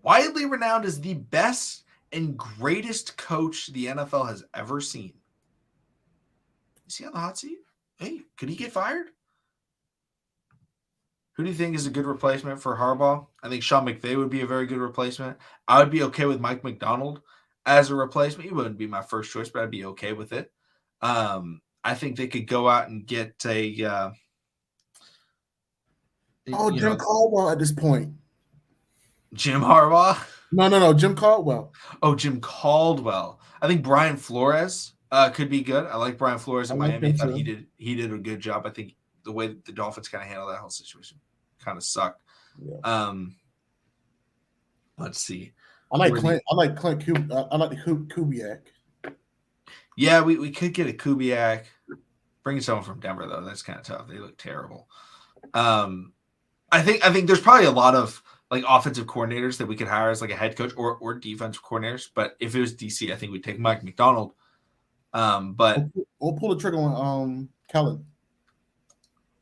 widely renowned as the best and greatest coach the NFL has ever seen. Is he on the hot seat? Hey, could he get fired? Who do you think is a good replacement for Harbaugh? I think Sean McVay would be a very good replacement. I would be okay with Mike McDonald as a replacement. He wouldn't be my first choice, but I'd be okay with it. I think they could go out and get a Jim Caldwell at this point. Jim Harbaugh. No, Jim Caldwell. Oh, Jim Caldwell. I think Brian Flores could be good. I like Brian Flores in Miami. I thought he did a good job. I think the way the Dolphins kind of handled that whole situation kind of sucked. Yeah. Let's see. I like Clint Kubiak. Yeah, we could get a Kubiak. Bringing someone from Denver though, that's kind of tough. They look terrible. I think there's probably a lot of like offensive coordinators that we could hire as like a head coach or defensive coordinators. But if it was DC, I think we'd take Mike McDonald. But we'll pull the trigger on Kellen.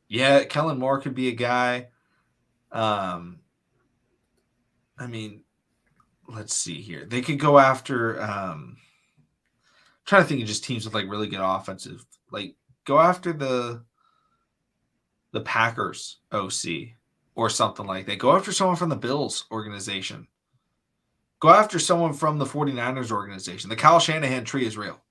Yeah, Kellen Moore could be a guy. I mean, let's see here. They could go after trying to think of just teams with like really good offensive. Like go after the Packers OC or something like that. Go after someone from the Bills organization. Go after someone from the 49ers organization. The Kyle Shanahan tree is real.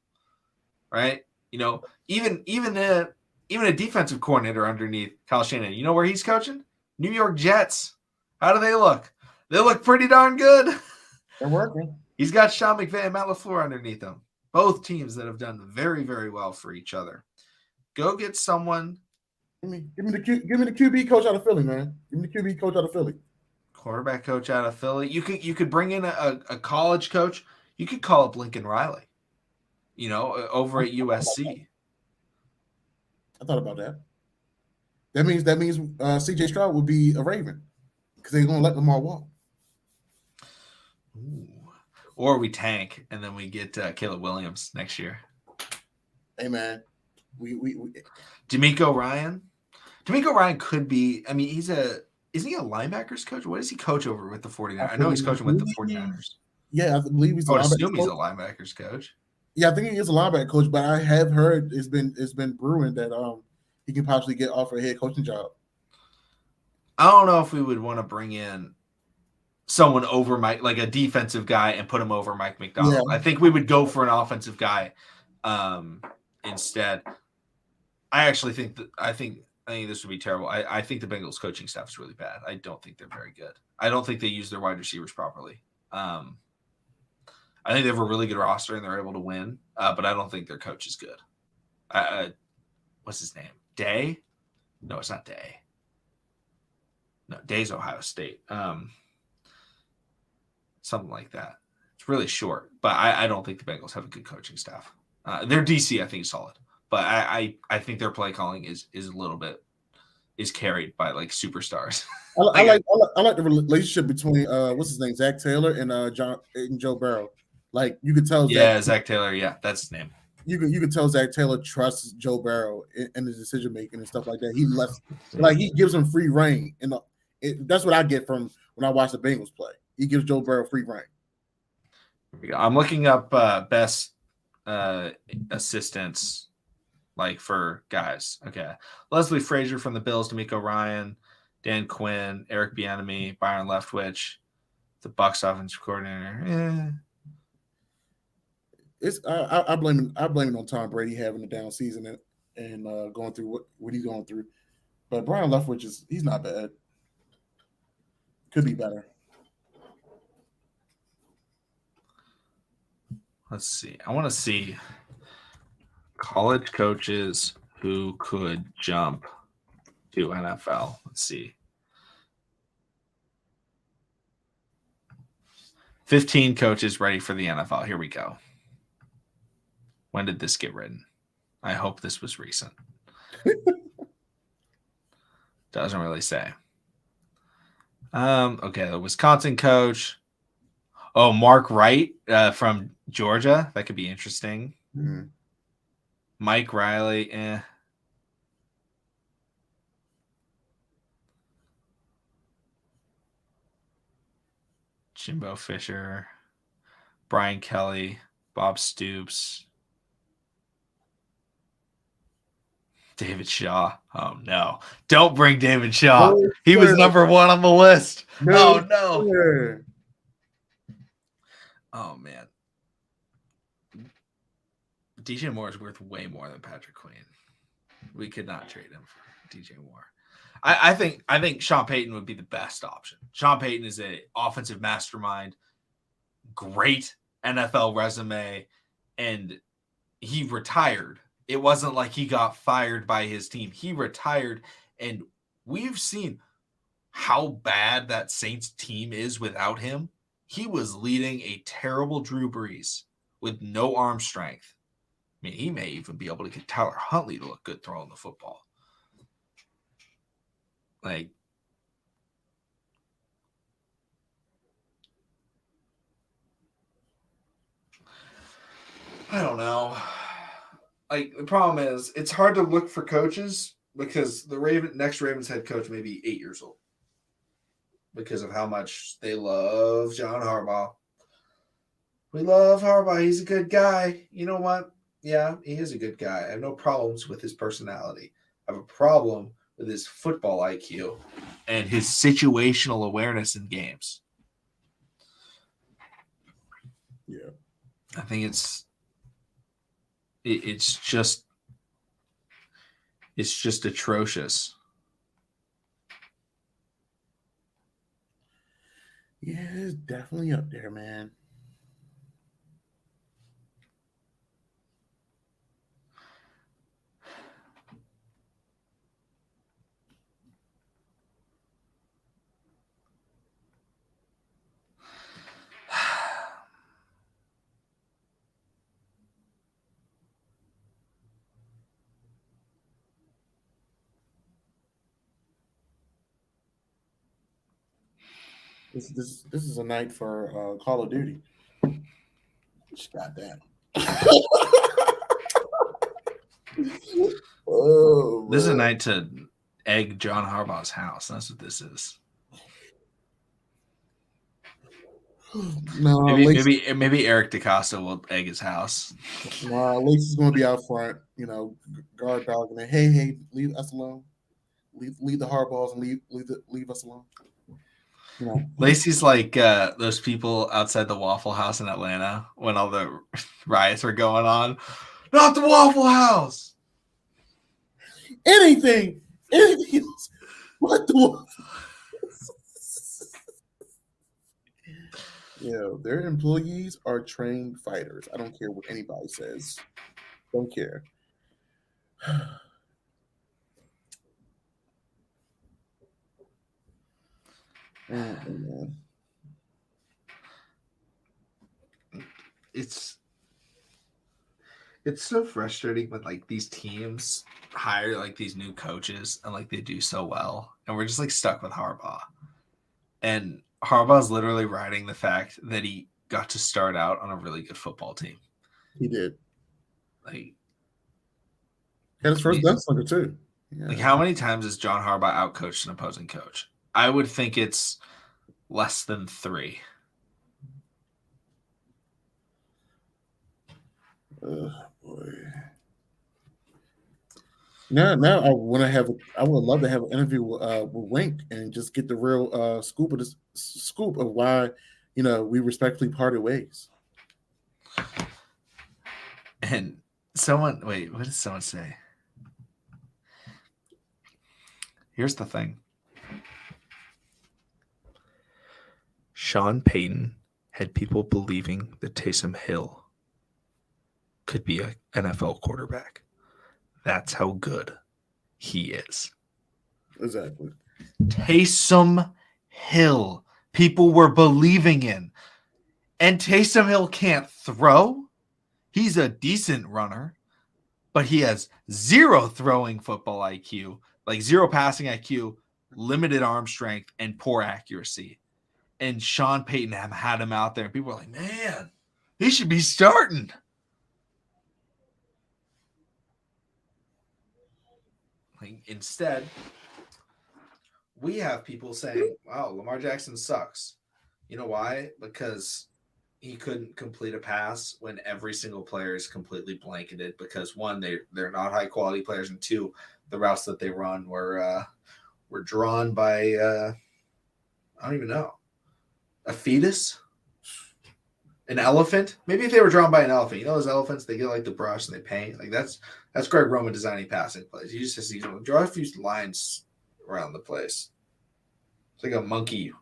Right? You know, even a defensive coordinator underneath Kyle Shanahan. You know where he's coaching? New York Jets. How do they look? They look pretty darn good. They're working. He's got Sean McVay and Matt LaFleur underneath him. Both teams that have done very, very well for each other. Go get someone. Give me the QB coach out of Philly, man. Give me the QB coach out of Philly. Quarterback coach out of Philly. You could bring in a college coach. You could call up Lincoln Riley. You know, over at USC. I thought about that. That means CJ Stroud would be a Raven because they're going to let Lamar walk. Ooh. Or we tank and then we get Caleb Williams next year. Hey man, we D'Amico Ryan. D'Amico Ryan could be. I mean, isn't he a linebackers coach? What does he coach over with the 49ers? I know he's coaching with the 49ers. Yeah, I believe he's. I would assume he's a linebackers coach. Yeah, I think he is a linebacker coach, but I have heard it's been brewing that he can possibly get offered a head coaching job. I don't know if we would want to bring in someone over Mike, like a defensive guy, and put him over Mike McDonald. Yeah. I think we would go for an offensive guy instead. I think this would be terrible. I think the Bengals coaching staff is really bad. I don't think they're very good. I don't think they use their wide receivers properly. I think they have a really good roster and they're able to win, but I don't think their coach is good. What's his name? Day? No, it's not Day. No, Day's Ohio State. Something like that. It's really short, but I don't think the Bengals have a good coaching staff. Their DC, I think, is solid, but I think their play calling is a little bit carried by like superstars. I like the relationship between what's his name, Zach Taylor and Joe Burrow. Like you could tell. Zach Taylor. Yeah, that's his name. You could tell Zach Taylor trusts Joe Burrow in his decision making and stuff like that. He gives him free reign, and that's what I get from when I watch the Bengals play. He gives Joe Burrow free reign. I'm looking up best assistants like for guys. Okay, Leslie Frazier from the Bills, D'Amico Ryan, Dan Quinn, Eric Bieniemy, Byron Leftwich, the Bucs offensive coordinator. I blame it on Tom Brady having a down season and going through what he's going through. But Brian Leftwich he's not bad. Could be better. Let's see. I want to see college coaches who could jump to NFL. Let's see. 15 coaches ready for the NFL. Here we go. When did this get written? I hope this was recent. Doesn't really say. Okay, the Wisconsin coach. Oh, Mark Wright from Georgia. That could be interesting. Mm-hmm. Mike Riley. Jimbo Fisher. Brian Kelly. Bob Stoops. David Shaw. Oh, no. Don't bring David Shaw. No, he was number one on the list. No. Oh, man. DJ Moore is worth way more than Patrick Queen. We could not trade him for DJ Moore. I think Sean Payton would be the best option. Sean Payton is an offensive mastermind, great NFL resume, and he retired. It wasn't like he got fired by his team. He retired, and we've seen how bad that Saints team is without him. He was leading a terrible Drew Brees with no arm strength. I mean, he may even be able to get Tyler Huntley to look good throwing the football. Like, I don't know. Like, the problem is, it's hard to look for coaches because the next Ravens head coach may be 8 years old because of how much they love John Harbaugh. We love Harbaugh. He's a good guy. You know what? Yeah, he is a good guy. I have no problems with his personality. I have a problem with his football IQ and his situational awareness in games. Yeah. I think it's just atrocious. Yeah, it's definitely up there, man. This is a night for Call of Duty. Goddamn. Oh, this is a night to egg John Harbaugh's house. That's what this is. No, maybe Eric DaCosta will egg his house. Lacey's going to be out front, guard dog, and then hey, leave us alone. Leave the hardballs and leave us alone. Lacey's like those people outside the Waffle House in Atlanta when all the riots were going on. Not the Waffle House. Anything else but the Waffle House. Yeah, their employees are trained fighters. I don't care what anybody says. Don't care. Man. It's so frustrating when like these teams hire like these new coaches and like they do so well and we're just like stuck with Harbaugh. And Harbaugh's literally riding the fact that he got to start out on a really good football team. He did. Like, had his first gunslinger too. Yeah. Like, how many times has John Harbaugh outcoached an opposing coach? I would think it's less than 3. Oh boy. Now I want to I would love to have an interview with Wink and just get the real scoop of why we respectfully parted ways. And what did someone say? Here's the thing. Sean Payton had people believing that Taysom Hill could be an NFL quarterback. That's how good he is. Exactly. Taysom Hill, people were believing in. And Taysom Hill can't throw. He's a decent runner, but he has 0 throwing football IQ, like 0 passing IQ, limited arm strength, and poor accuracy. And Sean Payton had him out there, and people were like, man, he should be starting. Instead, we have people saying, wow, Lamar Jackson sucks. You know why? Because he couldn't complete a pass when every single player is completely blanketed because 1, they're not high quality players, and 2, the routes that they run were drawn by I don't even know, a fetus. An elephant? Maybe if they were drawn by an elephant. You know those elephants, they get like the brush and they paint. Like that's Greg Roman designing passing plays. He just has to draw a few lines around the place. It's like a monkey.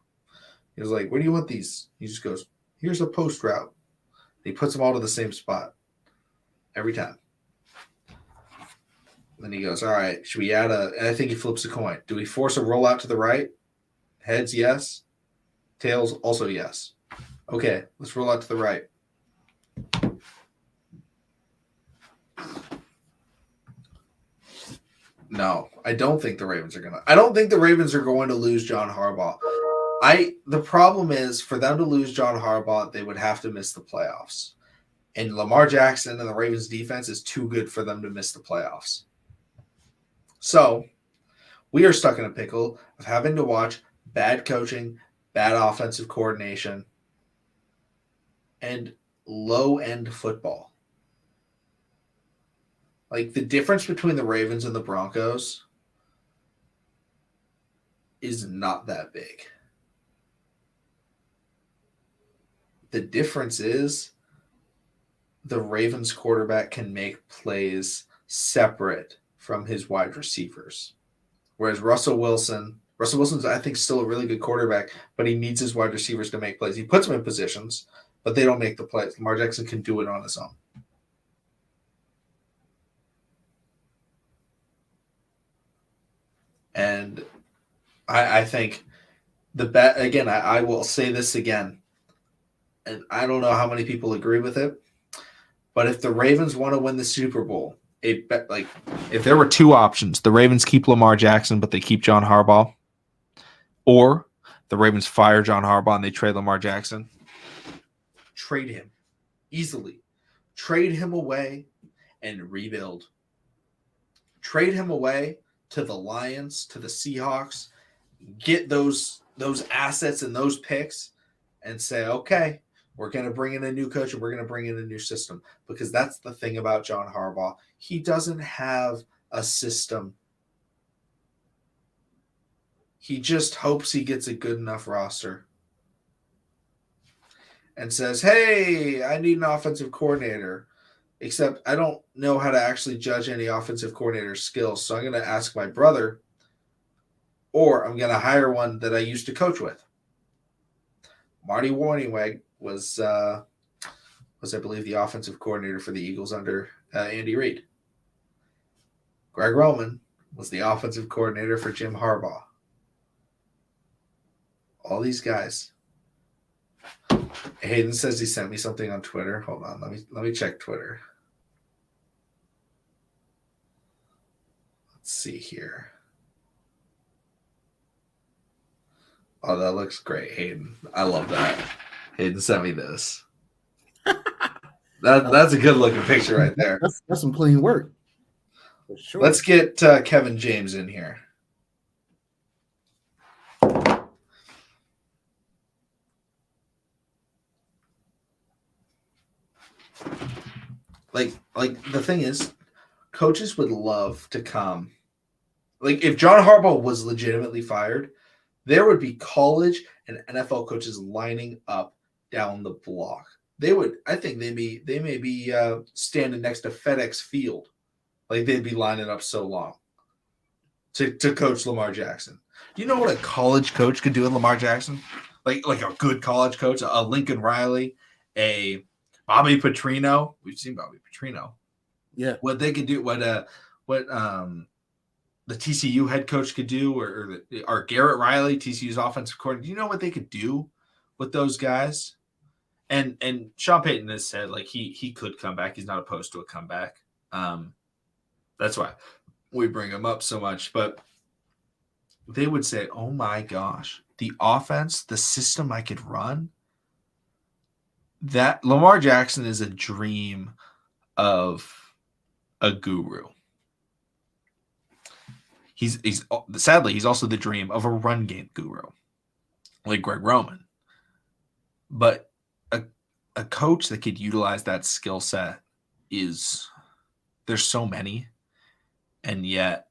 He was like, "Where do you want these?" He just goes, "Here's a post route." He puts them all to the same spot every time. And then he goes, "All right, should we add a?" And I think he flips a coin. Do we force a rollout to the right? Heads, yes. Tails, also yes. Okay, let's roll out to the right. No, I don't think the Ravens are going to lose John Harbaugh. The problem is for them to lose John Harbaugh, they would have to miss the playoffs. And Lamar Jackson and the Ravens defense is too good for them to miss the playoffs. So we are stuck in a pickle of having to watch bad coaching, bad offensive coordination, and low-end football. Like, the difference between the Ravens and the Broncos is not that big. The difference is the Ravens quarterback can make plays separate from his wide receivers. Whereas Russell Wilson's, I think, still a really good quarterback, but he needs his wide receivers to make plays. He puts them in positions, but they don't make the plays. Lamar Jackson can do it on his own. And I think the bet, again, I will say this again, and I don't know how many people agree with it, but if the Ravens want to win the Super Bowl, if there were two options, the Ravens keep Lamar Jackson, but they keep John Harbaugh, or the Ravens fire John Harbaugh and they trade Lamar Jackson, trade him easily. Trade him away and rebuild. Trade him away to the Lions, to the Seahawks, get those assets and those picks and say, okay, we're going to bring in a new coach and we're going to bring in a new system. Because that's the thing about John Harbaugh. He doesn't have a system. He just hopes he gets a good enough roster and says, hey, I need an offensive coordinator. Except I don't know how to actually judge any offensive coordinator skills. So I'm going to ask my brother, or I'm going to hire one that I used to coach with. Marty Warningweg was I believe, the offensive coordinator for the Eagles under Andy Reid. Greg Roman was the offensive coordinator for Jim Harbaugh. All these guys. Hayden says he sent me something on Twitter. Hold on, let me check Twitter. Let's see here. Oh, that looks great, Hayden. I love that. Hayden sent me this. That's a good looking picture right there. That's some clean work. For sure. Let's get Kevin James in here. Like the thing is, coaches would love to come. Like, if John Harbaugh was legitimately fired, there would be college and NFL coaches lining up down the block. I think they may be standing next to FedEx Field. Like, they'd be lining up so long to coach Lamar Jackson. Do you know what a college coach could do with Lamar Jackson? Like a good college coach, a Lincoln Riley, a Bobby Petrino. We've seen Bobby Petrino. Yeah. What they could do, what the TCU head coach could do, or Garrett Riley, TCU's offensive coordinator. Do you know what they could do with those guys? And Sean Payton has said, like, he could come back. He's not opposed to a comeback. That's why we bring him up so much. But they would say, oh my gosh, the offense, the system I could run, that Lamar Jackson is a dream of a guru. He's sadly, he's also the dream of a run game guru, like Greg Roman. But a coach that could utilize that skill set there's so many, and yet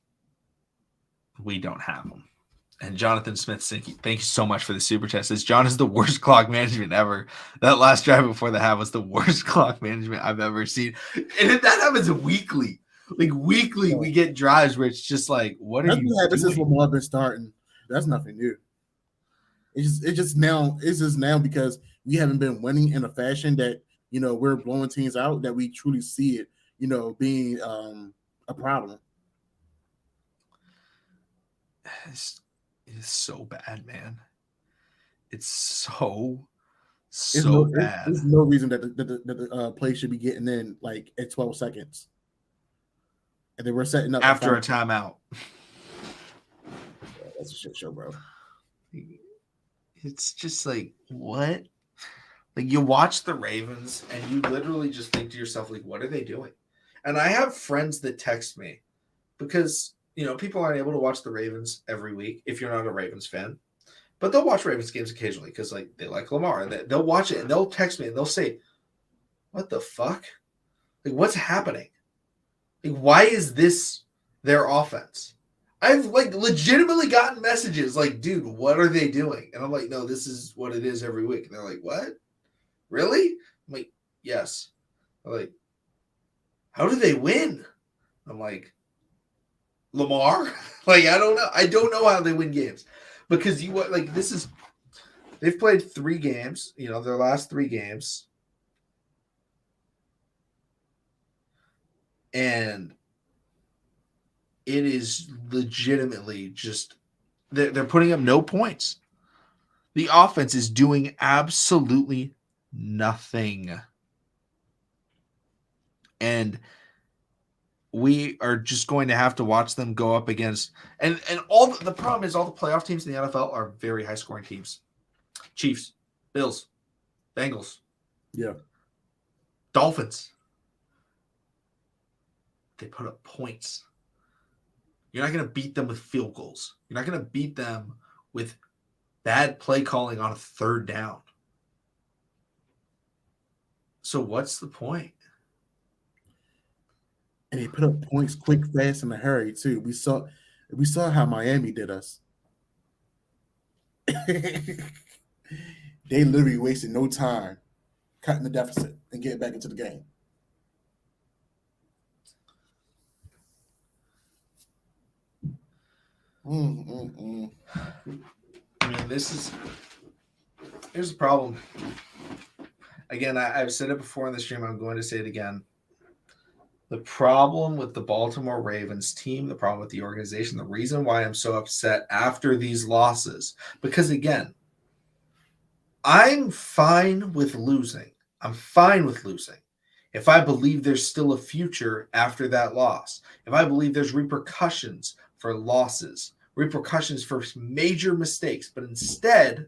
we don't have them. And Jonathan Smith, thank you so much for the super chat. Says John is the worst clock management ever. That last drive before the half was the worst clock management I've ever seen. And that happens weekly. Like weekly, we get drives where it's just like, what are you doing? This is Lamar been starting. That's nothing new. It's just now because we haven't been winning in a fashion that we're blowing teams out, that we truly see it being a problem. It's so bad, man. It's so bad. There's no reason that the play should be getting in like at 12 seconds. And then we're setting up after a timeout. That's a shit show, bro. It's just like, what? Like, you watch the Ravens and you literally just think to yourself, like, what are they doing? And I have friends that text me because, people aren't able to watch the Ravens every week if you're not a Ravens fan. But they'll watch Ravens games occasionally because, like, they like Lamar. And they'll watch it and they'll text me and they'll say, what the fuck? Like, what's happening? Like, why is this their offense? I've, like, legitimately gotten messages like, dude, what are they doing? And I'm like, no, this is what it is every week. And they're like, what? Really? I'm like, yes. They're like, how do they win? I'm like, Lamar? Like, I don't know. I don't know how they win games. Because they've played 3 games, their last 3 games. And it is legitimately just, they're putting up no points. The offense is doing absolutely nothing. And we are just going to have to watch them go up against, and all the problem is all the playoff teams in the NFL are very high scoring teams. Chiefs, Bills, Bengals, Dolphins. They put up points. You're not going to beat them with field goals. You're not going to beat them with bad play calling on a 3rd down. So what's the point? And they put up points quick, fast, in a hurry too. We saw how Miami did us. They literally wasted no time cutting the deficit and getting back into the game. I mean, here's the problem. Again, I've said it before in the stream. I'm going to say it again. The problem with the Baltimore Ravens team, the problem with the organization, the reason why I'm so upset after these losses, because again, I'm fine with losing. If I believe there's still a future after that loss, if I believe there's repercussions for losses, repercussions for major mistakes, but instead,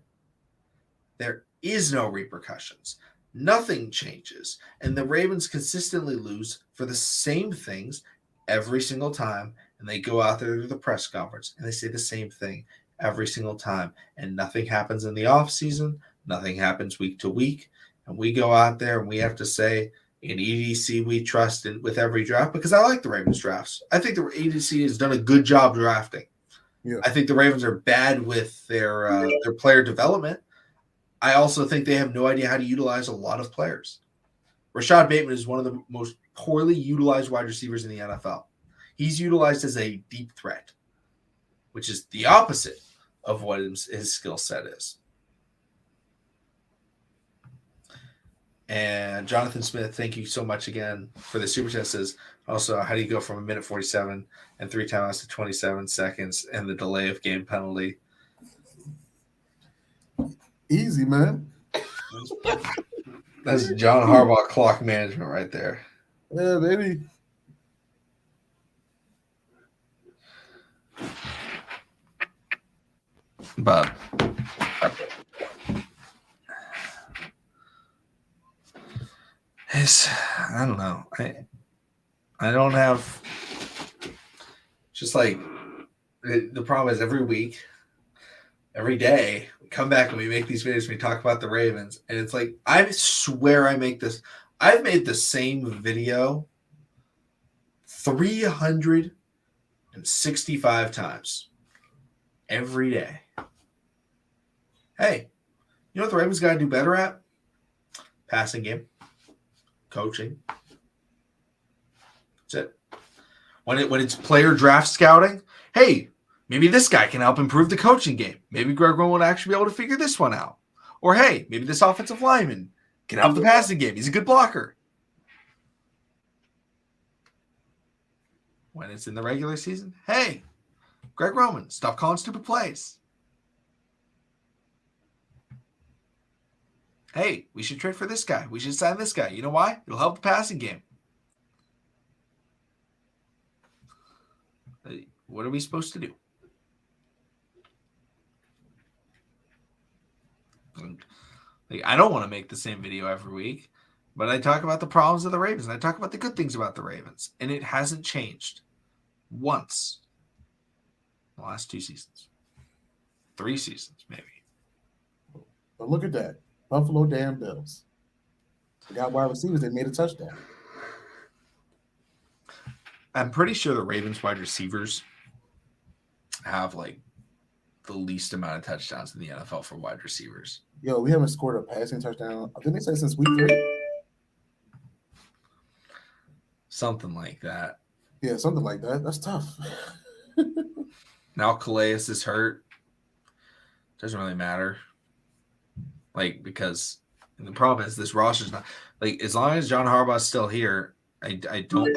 there is no repercussions. Nothing changes. And the Ravens consistently lose for the same things every single time. And they go out there to the press conference and they say the same thing every single time. And nothing happens in the offseason. Nothing happens week to week. And we go out there and we have to say, in EDC, we trust with every draft, because I like the Ravens drafts. I think the EDC has done a good job drafting. Yeah. I think the Ravens are bad with their player development. I also think they have no idea how to utilize a lot of players. Rashad Bateman is one of the most poorly utilized wide receivers in the NFL. He's utilized as a deep threat, which is the opposite of what his skill set is. And Jonathan Smith, thank you so much again for the super chat. Says also, how do you go from 1:47 and 3 timeouts to 27 seconds and the delay of game penalty? Easy, man. That's John Harbaugh clock management right there. Yeah, baby. But I don't know. I don't have, just like, the problem is every week, every day, we come back and we make these videos and we talk about the Ravens. And it's like, I swear I've made the same video 365 times. every day. Hey, you know what the Ravens got to do better at? Passing game, coaching. That's it. When it's player draft scouting, hey, maybe this guy can help improve the coaching game. Maybe Greg Roman will actually be able to figure this one out. Or hey, maybe this offensive lineman can help the passing game. He's a good blocker. When it's in the regular season, hey, Greg Roman, stop calling stupid plays. Hey, we should trade for this guy. We should sign this guy. You know why? It'll help the passing game. What are we supposed to do? Like, I don't want to make the same video every week, but I talk about the problems of the Ravens, and I talk about the good things about the Ravens, and it hasn't changed once in the last 2 seasons. 3 seasons, maybe. But look at that. Buffalo damn Bills. They got wide receivers. They made a touchdown. I'm pretty sure the Ravens wide receivers have like the least amount of touchdowns in the NFL for wide receivers. Yo, we haven't scored a passing touchdown. Didn't they say since week 3? Something like that. Yeah, something like that. That's tough. Now Calais is hurt. Doesn't really matter. Like, because the problem is this roster's not like, as long as John Harbaugh's still here, I don't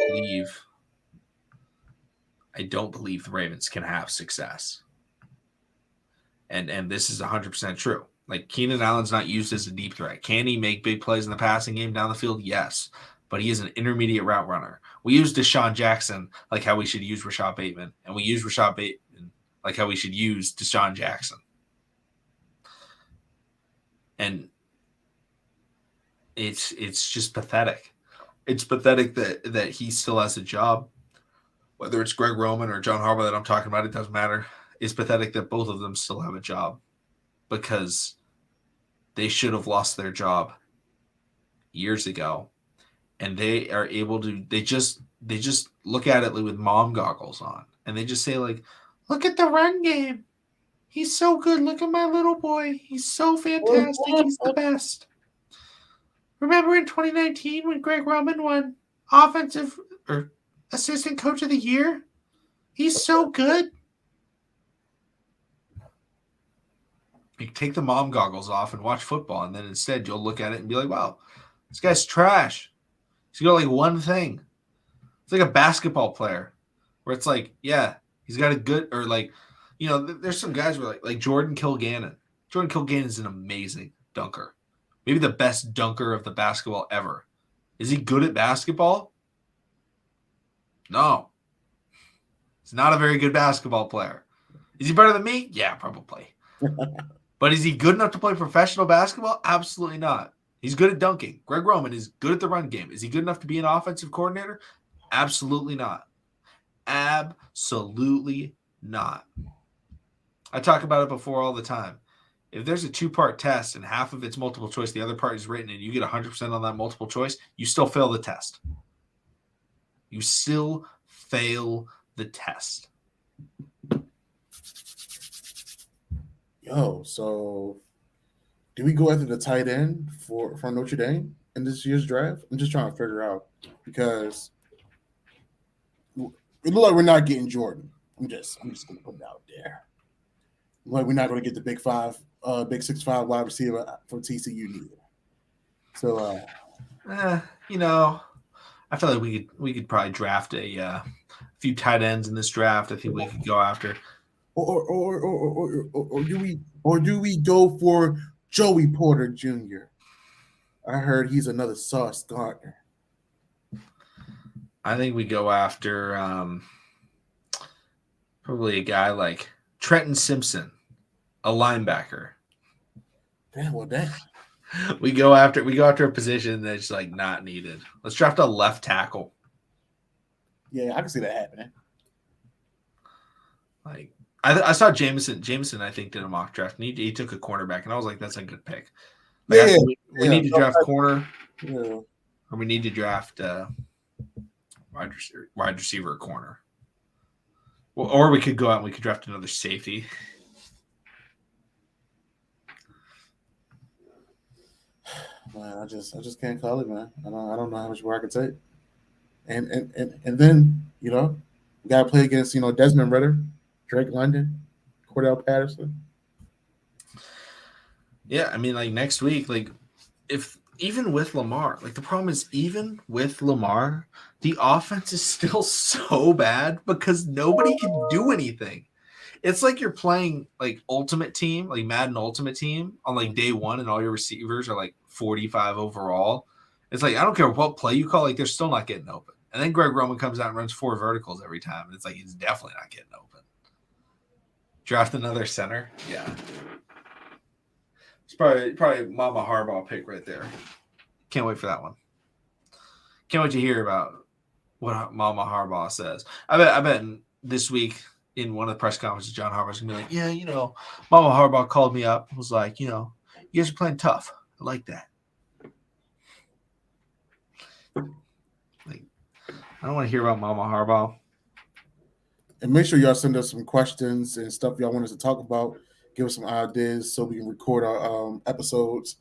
believe the Ravens can have success. And this is 100% true. Like, Keenan Allen's not used as a deep threat. Can he make big plays in the passing game down the field? Yes. But he is an intermediate route runner. We use Deshaun Jackson like how we should use Rashad Bateman. And we use Rashad Bateman like how we should use Deshaun Jackson. And it's just pathetic. It's pathetic that he still has a job. Whether it's Greg Roman or John Harbaugh that I'm talking about, it doesn't matter. It's pathetic that both of them still have a job because they should have lost their job years ago. And they are able to, they just look at it with mom goggles on. And they just say, like, look at the run game. He's so good. Look at my little boy. He's so fantastic. He's the best. Remember in 2019 when Greg Roman won offensive or assistant coach of the year? He's so good. You take the mom goggles off and watch football, and then instead you'll look at it and be like, wow, this guy's trash. He's got like one thing. It's like a basketball player where it's like, yeah, he's got a good, or like, you know, there's some guys where like Jordan Kilgannon. Jordan Kilgannon is an amazing dunker. Maybe the best dunker of the basketball ever. Is he good at basketball? No. He's not a very good basketball player. Is he better than me? Yeah, probably. But is he good enough to play professional basketball? Absolutely not. He's good at dunking. Greg Roman is good at the run game. Is he good enough to be an offensive coordinator? Absolutely not. Absolutely not. I talk about it before all the time. If there's a 2-part test and half of it's multiple choice, the other part is written, and you get 100% on that multiple choice, you still fail the test. You still fail the test. Yo, so do we go after the tight end for Notre Dame in this year's draft? I'm just trying to figure out because it looks like we're not getting Jordan. I'm just gonna put it out there. Like we're not gonna get the big 6'5" wide receiver for TCU neither. So you know, I feel like we could probably draft a few tight ends in this draft. I think we could go after. Or do we go for Joey Porter Jr.? I heard he's another Sauce Gardner. I think we go after probably a guy like Trenton Simpson, a linebacker. Damn. We go after a position that's like not needed. Let's draft a left tackle. Yeah, I can see that happening. Like I saw Jameson, I think, did a mock draft, and he took a cornerback, and I was like, that's a good pick. Like, we need to draft corner, or we need to draft wide receiver or corner. Well, or we could go out and we could draft another safety. Man, I just can't call it, man. I don't know how much more I can take. And then we gotta play against Desmond Ritter, Drake London, Cordell Patterson. Yeah, I mean, like next week, like if even with Lamar, like the problem is even with Lamar, the offense is still so bad because nobody can do anything. It's like you're playing like Ultimate Team, like Madden Ultimate Team on like day one, and all your receivers are like 45 overall. It's like I don't care what play you call, like they're still not getting open. And then Greg Roman comes out and runs 4 verticals every time, and it's like he's definitely not getting open. Draft another center, yeah. It's probably Mama Harbaugh pick right there. Can't wait for that one. Can't wait to hear about what Mama Harbaugh says. I bet this week in one of the press conferences, John Harbaugh's gonna be like, yeah, Mama Harbaugh called me up, was like, you guys are playing tough. I like that. Like, I don't want to hear about Mama Harbaugh. And make sure y'all send us some questions and stuff y'all want us to talk about. Give us some ideas so we can record our episodes.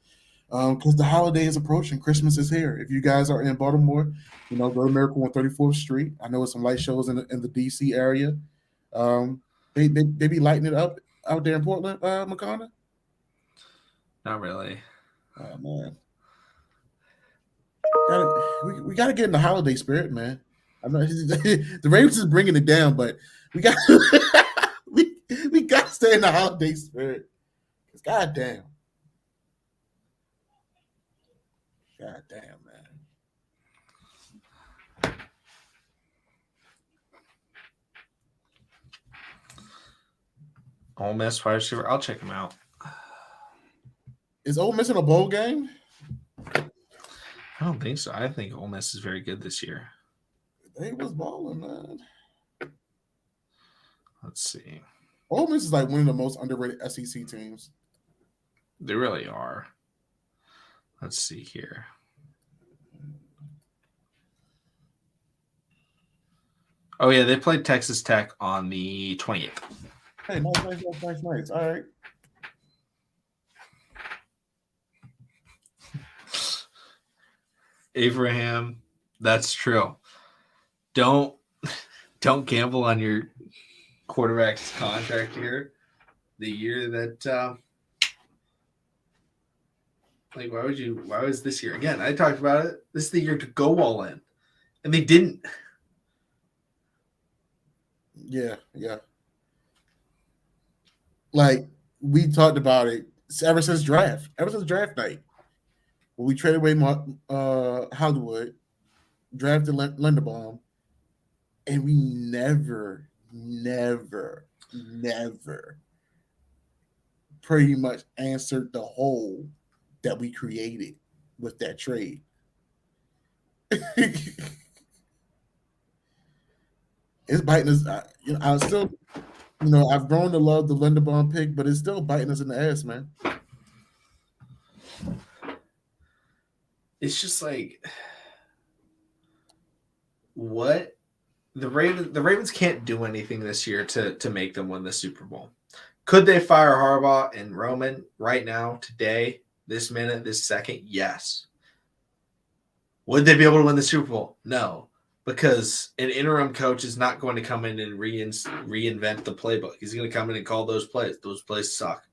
Because the holiday is approaching. Christmas is here. If you guys are in Baltimore, go to Miracle on 34th Street. I know it's some light shows in the DC area. They be lighting it up out there in Portland, McConnell? Not really. Oh, man. We got to get in the holiday spirit, man. I know the Ravens is bringing it down, but we got we got to stay in the holiday spirit. Because goddamn. God damn, man. Ole Miss wide receiver. I'll check him out. Is Ole Miss in a bowl game? I don't think so. I think Ole Miss is very good this year. They was balling, man. Let's see. Ole Miss is like one of the most underrated SEC teams. They really are. Let's see here. Oh, yeah, they played Texas Tech on the 28th. Hey, nice. All right. Abraham, that's true. Don't gamble on your quarterback's contract here. The year that why was this year? Again, I talked about it. This is the year to go all in. And they didn't. Yeah. Like we talked about it ever since draft night. When we traded away Hollywood, drafted Linderbaum, and we never pretty much answered the hole that we created with that trade. It's biting us. I still, I've grown to love the Linderbaum pick, but it's still biting us in the ass, man. It's just like what the Ravens can't do anything this year to make them win the Super Bowl. Could they fire Harbaugh and Roman right now, today, this minute, this second? Yes. Would they be able to win the Super Bowl? No, because an interim coach is not going to come in and reinvent the playbook. He's going to come in and call those plays. Those plays suck.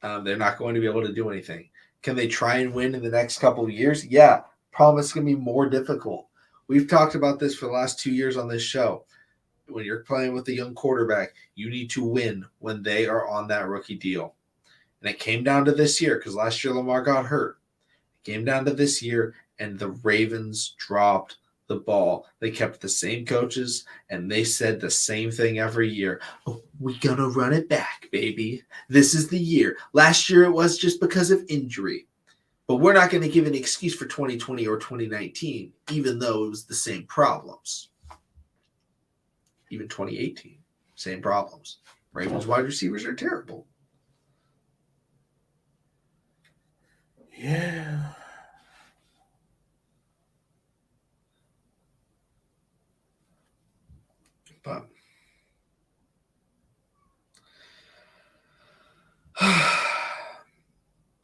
They're not going to be able to do anything. Can they try and win in the next couple of years? Yeah. Problem is going to be more difficult. We've talked about this for the last 2 years on this show. When you're playing with a young quarterback, you need to win when they are on that rookie deal. And it came down to this year because last year Lamar got hurt. It came down to this year, and the Ravens dropped the ball. They kept the same coaches, and they said the same thing every year. Oh, we gotta run it back, baby. This is the year. Last year it was just because of injury. But we're not going to give an excuse for 2020 or 2019, even though it was the same problems. Even 2018, same problems. Ravens wide receivers are terrible. Yeah. But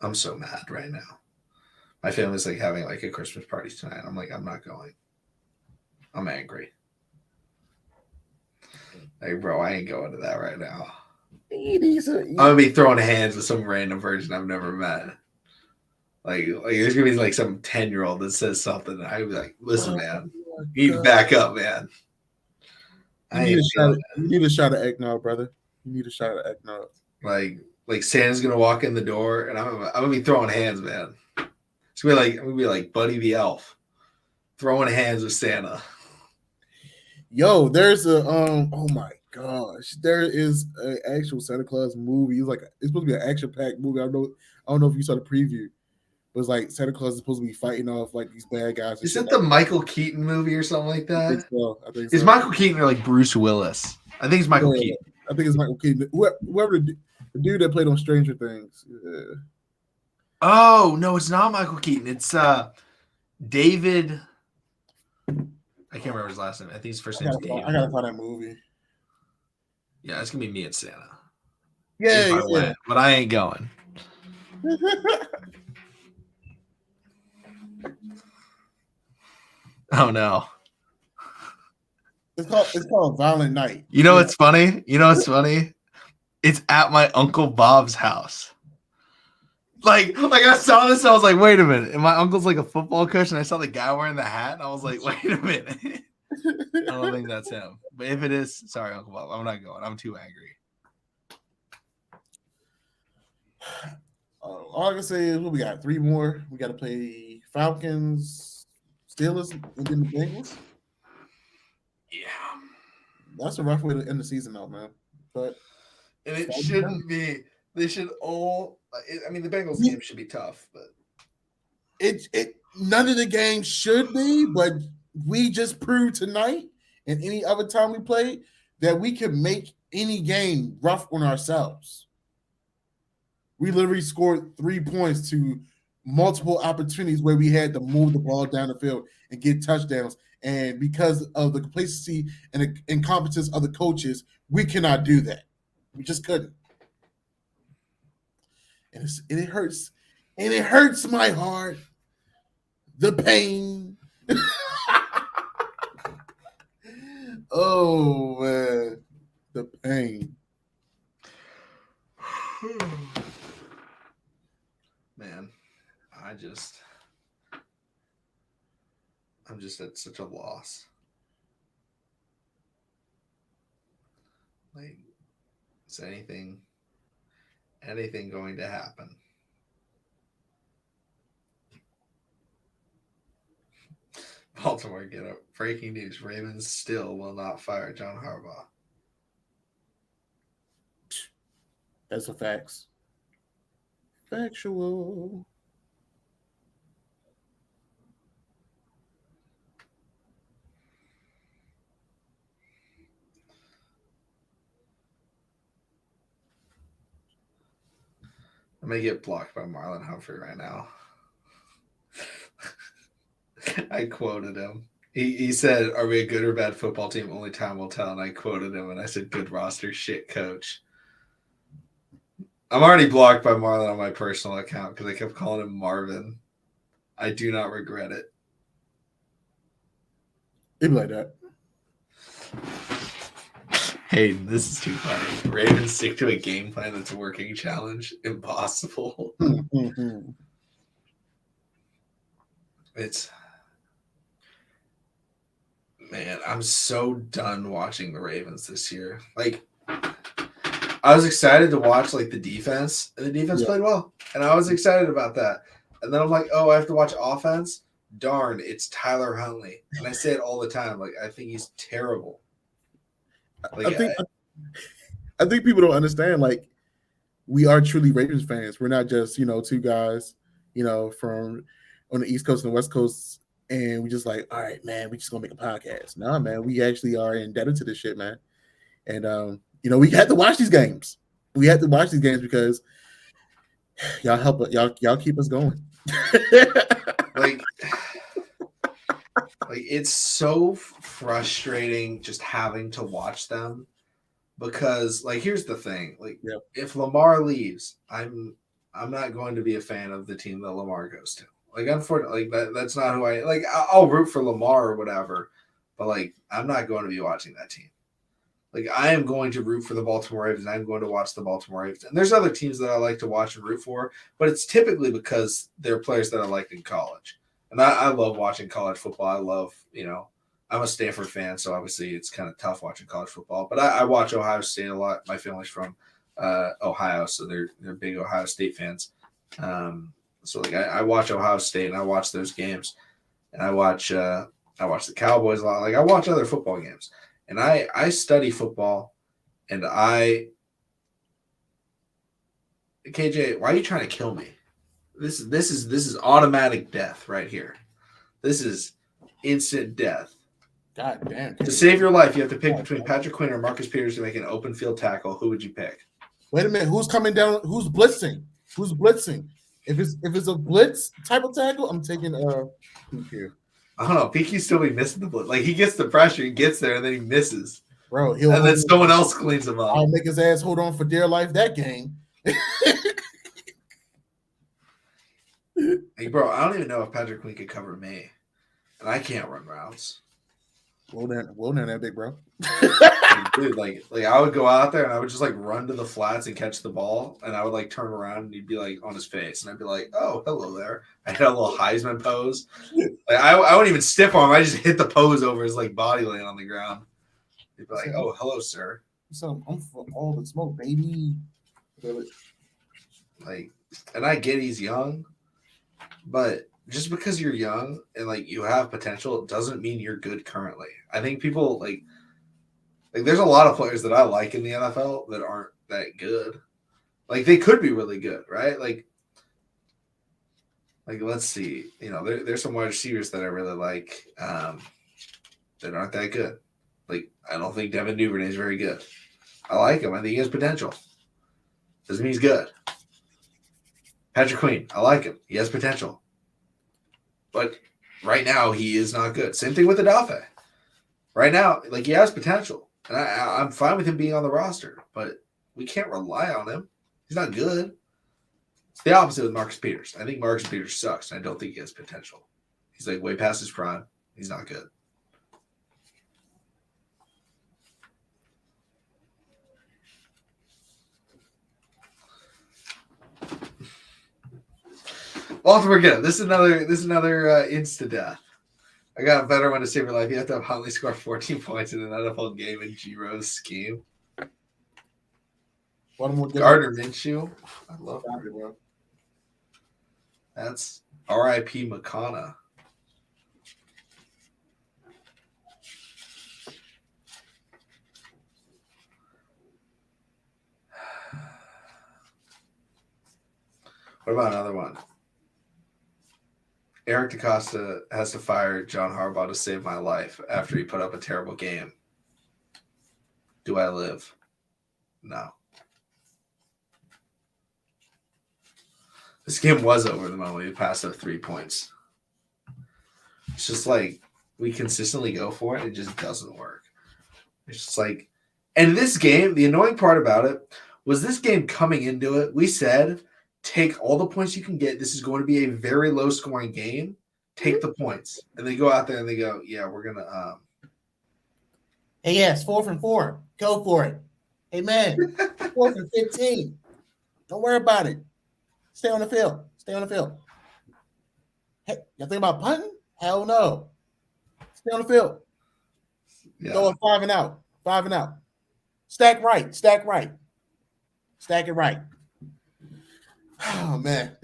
I'm so mad right now. My family's like having like a Christmas party tonight. I'm like, I'm not going. I'm angry. Like, bro, I ain't going to that right now. I'm gonna be throwing hands with some random person I've never met. Like there's gonna be like some 10-year-old that says something. And I'd be like, listen, man, you need to back up, man. You need a shot of eggnog, brother. You need a shot of eggnog. Like Santa's gonna walk in the door, and I'm gonna be throwing hands, man. It's gonna be like I'm gonna be like Buddy the Elf, throwing hands with Santa. Yo, there's a oh my gosh, there is an actual Santa Claus movie. It's supposed to be an action-packed movie. I don't know if you saw the preview. It was like Santa Claus is supposed to be fighting off like these bad guys. Is that the Michael Keaton movie or something like that? I think so. Is Michael Keaton or like Bruce Willis? I think it's Michael Keaton. I think it's Michael Keaton. Whoever the dude that played on Stranger Things. Yeah. Oh no, it's not Michael Keaton. It's David. I can't remember his last name. I think his first name is David. I gotta find that movie. Yeah, it's gonna be me and Santa. Yeah. But I ain't going. Oh no. It's called Violent Night. You know what's funny? It's at my Uncle Bob's house. Like I saw this, I was like, wait a minute. And my uncle's like a football coach, and I saw the guy wearing the hat, and I was like, wait a minute. I don't think that's him. But if it is, sorry, Uncle Bob. I'm not going. I'm too angry. All I can say is we got 3 more. We got to play Falcons, Steelers, and then the Bengals. Yeah. That's a rough way to end the season, though, man. But it shouldn't be. They should all. I mean, the Bengals game should be tough, but none of the games should be. But we just proved tonight, and any other time we play, that we can make any game rough on ourselves. We literally scored 3 points to multiple opportunities where we had to move the ball down the field and get touchdowns. And because of the complacency and the incompetence of the coaches, we cannot do that. We just couldn't. And it hurts. And it hurts my heart. The pain. Oh, man. The pain. Man, I'm just at such a loss. Like, is anything going to happen? Baltimore, get up. Breaking news. Ravens still will not fire John Harbaugh. That's a facts. Factual. I'm going to get blocked by Marlon Humphrey right now. I quoted him. He said, "Are we a good or bad football team? Only time will tell." And I quoted him, and I said, "Good roster, shit coach." I'm already blocked by Marlon on my personal account because I kept calling him Marvin. I do not regret it. It'd be like that. Hey, this is too funny. Ravens stick to a game plan that's a working challenge. Impossible. Man, I'm so done watching the Ravens this year. Like, I was excited to watch like the defense, and the defense played well, and I was excited about that. And then I'm like, oh, I have to watch offense. Darn, it's Tyler Huntley, and I say it all the time. Like, I think he's terrible. Like, I think people don't understand. Like, we are truly Ravens fans. We're not just 2 guys, from on the East Coast and the West Coast, and we just like, all right, man, we just gonna make a podcast. Nah, man, we actually are indebted to this shit, man. And we had to watch these games. We had to watch these games because y'all help us. Y'all keep us going. like it's so frustrating just having to watch them because, like, here's the thing. Like, if Lamar leaves, I'm not going to be a fan of the team that Lamar goes to. Like, unfortunately, that's not who I like. I'll root for Lamar or whatever, but like, I'm not going to be watching that team. Like, I am going to root for the Baltimore Ravens. I'm going to watch the Baltimore Ravens. And there's other teams that I like to watch and root for, but it's typically because they're players that I liked in college. And I love watching college football. I love, I'm a Stanford fan, so obviously it's kind of tough watching college football. But I watch Ohio State a lot. My family's from Ohio, so they're big Ohio State fans. So like I watch Ohio State and I watch those games, and I watch the Cowboys a lot. Like I watch other football games. And I study football, and KJ, why are you trying to kill me? This is automatic death right here. This is instant death. God damn. To save your life, you have to pick between Patrick Quinn or Marcus Peters to make an open field tackle. Who would you pick? Wait a minute. Who's coming down? Who's blitzing? Who's blitzing? If it's a blitz type of tackle, I'm taking Peak here. I don't know. Peaky still be missing the blitz. Like he gets the pressure, he gets there, and then he misses. Bro, and then someone else cleans him up. I'll make his ass hold on for dear life that game. Hey, bro, I don't even know if Patrick Quinn could cover me, and I can't run routes. Well done, that big bro. Dude, like I would go out there and I would just like run to the flats and catch the ball, and I would like turn around and he'd be like on his face, and I'd be like, "Oh, hello there." I had a little Heisman pose. Like I wouldn't even stiff on him. I just hit the pose over his like body laying on the ground. He'd be like, "Oh, hello, sir." So I'm for all the smoke, baby. Like, and I get he's young, but just because you're young and like you have potential doesn't mean you're good currently. I think people like there's a lot of players that I like in the NFL that aren't that good. Like they could be really good, right? Like let's see, there's some wide receivers that I really like that aren't that good. Like I don't think Devin Duvernay is very good. I like him. I think he has potential. Doesn't mean he's good. Patrick Queen, I like him. He has potential. But right now, he is not good. Same thing with Adafe. Right now, like he has potential. And I'm fine with him being on the roster. But we can't rely on him. He's not good. It's the opposite with Marcus Peters. I think Marcus Peters sucks, and I don't think he has potential. He's like way past his prime. He's not good. Baltimore again. This is another insta death. I got a better one to save your life. You have to have Huntley score 14 points in an NFL game in G-Rose scheme. Gardner Minshew. I love it, bro. That's R.I.P. McConnell. What about another one? Eric DaCosta has to fire John Harbaugh to save my life after he put up a terrible game. Do I live? No. This game was over the moment we passed up 3 points. It's just like we consistently go for it. It just doesn't work. It's just like, and this game, the annoying part about it was this game coming into it, we said, take all the points you can get. This is going to be a very low scoring game. Take the points. And they go out there and they go, yeah, we're going to. Hey, yes, 4 and 4. Go for it. Amen. 4 and 15. Don't worry about it. Stay on the field. Stay on the field. Hey, y'all think about punting? Hell no. Stay on the field. Yeah. Go 5 and out. 5 and out. Stack right. Stack right. Stack it right. Oh, man.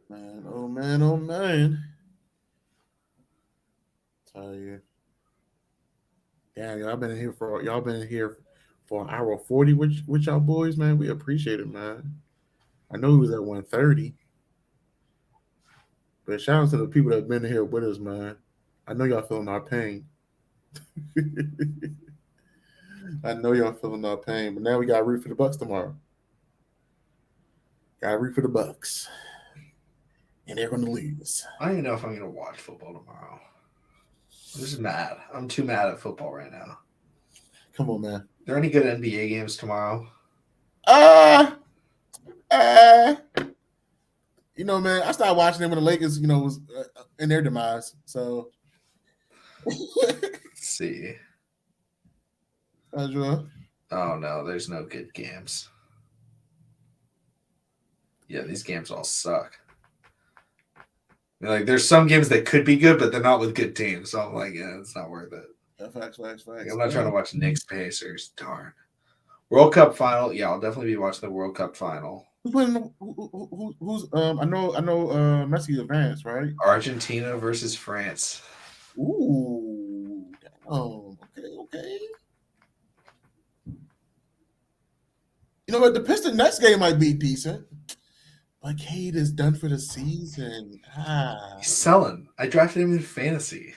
Man, oh man, oh man. Tell you. Yeah, y'all been in here for an hour 40 with y'all boys, man. We appreciate it, man. I know he was at 1:30. But shout out to the people that have been here with us, man. I know y'all feeling our pain. I know y'all feeling our pain, but now we got to root for the Bucks tomorrow. Got to root for the Bucks, and they're going to lose. I don't even know if I'm going to watch football tomorrow. I'm just mad. I'm too mad at football right now. Come on, man. Are there any good NBA games tomorrow? You know, man, I started watching them when the Lakers, was in their demise. So, let's see. Oh no, there's no good games. Yeah, these games all suck. Like, there's some games that could be good, but they're not with good teams. So I'm like, yeah, it's not worth it. Facts. Like, I'm not trying to watch Knicks Pacers. Darn. World Cup final. Yeah, I'll definitely be watching the World Cup final. Who's playing? Who's? I know. Messi advanced, right? Argentina versus France. Ooh. Oh, okay. You know what? The Pistons next game might be decent. But Cade is done for the season. He's selling. I drafted him in fantasy.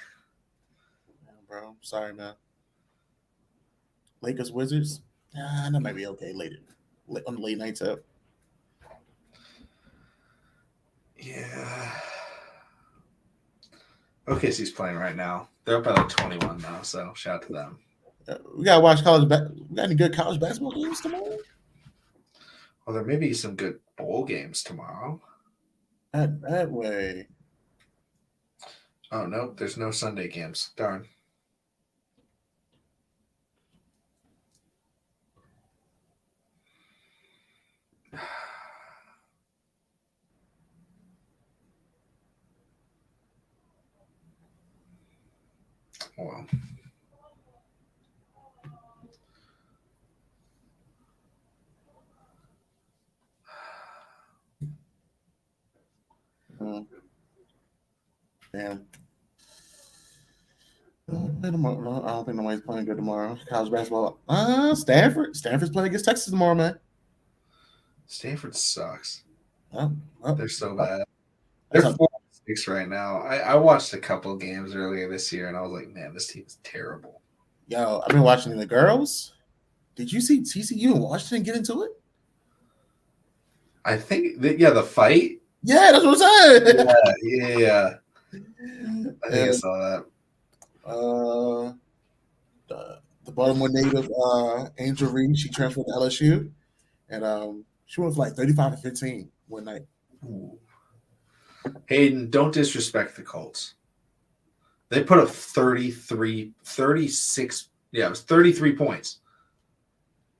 Bro, sorry, man. Lakers Wizards. That might be okay later on the late nights up. Yeah. OKC's playing right now. They're up by like 21 now, so shout out to them. We gotta watch college. We got any good college basketball games tomorrow? Well, there may be some good bowl games tomorrow. That way. Oh no, there's no Sunday games. Darn. Well. Damn. I don't think nobody's playing good tomorrow. College basketball. Stanford's playing against Texas tomorrow, man. Stanford sucks. Oh. They're so bad. They're 4-6 right now. I watched a couple games earlier this year, and I was like, man, this team is terrible. Yo, I've been watching the girls. Did you see TCU and Washington get into it? I think the fight. Yeah, that's what I'm saying. Yeah. I think I saw that. The Baltimore native Angel Reed, she transferred to LSU, and she went for like 35-15 one night. Ooh. Hayden, don't disrespect the Colts. They put up 36. Yeah, it was 33 points.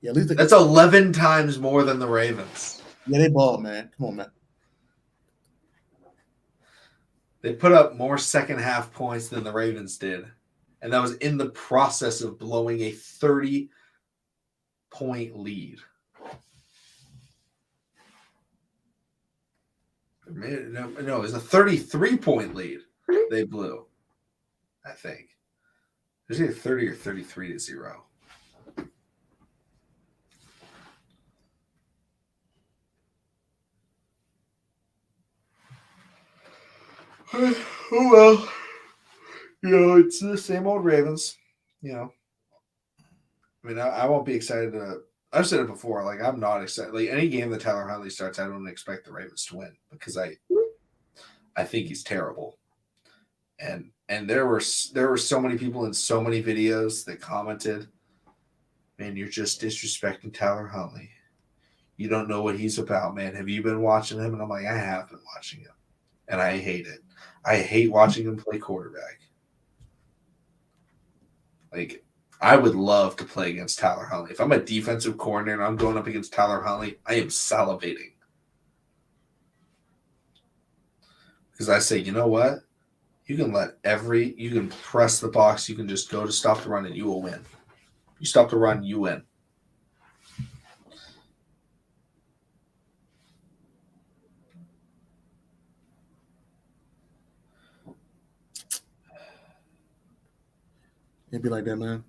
Yeah, at least that's 11 times more than the Ravens. Yeah, they ball, man. Come on, man. They put up more second half points than the Ravens did. And that was in the process of blowing a 30-point lead. No, it was a 33-point lead they blew, I think. It was either 30 or 33-0. Oh, well. It's the same old Ravens. I mean, I won't be excited to. I've said it before. Like, I'm not excited. Like, any game that Tyler Huntley starts, I don't expect the Ravens to win because I think he's terrible. And there were so many people in so many videos that commented, "Man, you're just disrespecting Tyler Huntley. You don't know what he's about, man. Have you been watching him?" And I'm like, I have been watching him, and I hate it. I hate watching him play quarterback. Like, I would love to play against Tyler Huntley. If I'm a defensive coordinator and I'm going up against Tyler Huntley, I am salivating. Because I say, you know what? You can press the box. You can just go to stop the run and you will win. You stop the run, you win. It'd be like that, man.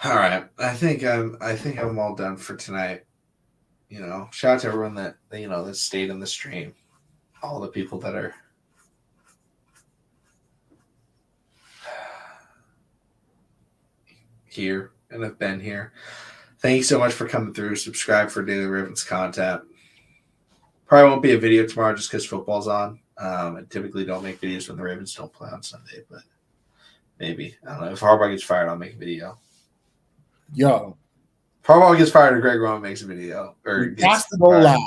All right. I think I'm all done for tonight. Shout out to everyone that stayed in the stream. All the people that are here and have been here. Thank you so much for coming through. Subscribe for Daily Ravens content. Probably won't be a video tomorrow just because football's on. I typically don't make videos when the Ravens don't play on Sunday, but maybe. I don't know. If Harbaugh gets fired, I'll make a video. Yo. If Harbaugh gets fired or Greg Roman makes a video. Got to go live.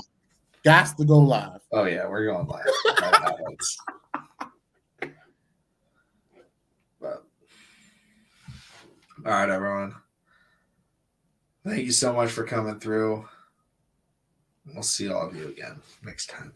Got to go live. Oh, yeah. We're going live. But, all right, everyone. Thank you so much for coming through. We'll see all of you again next time.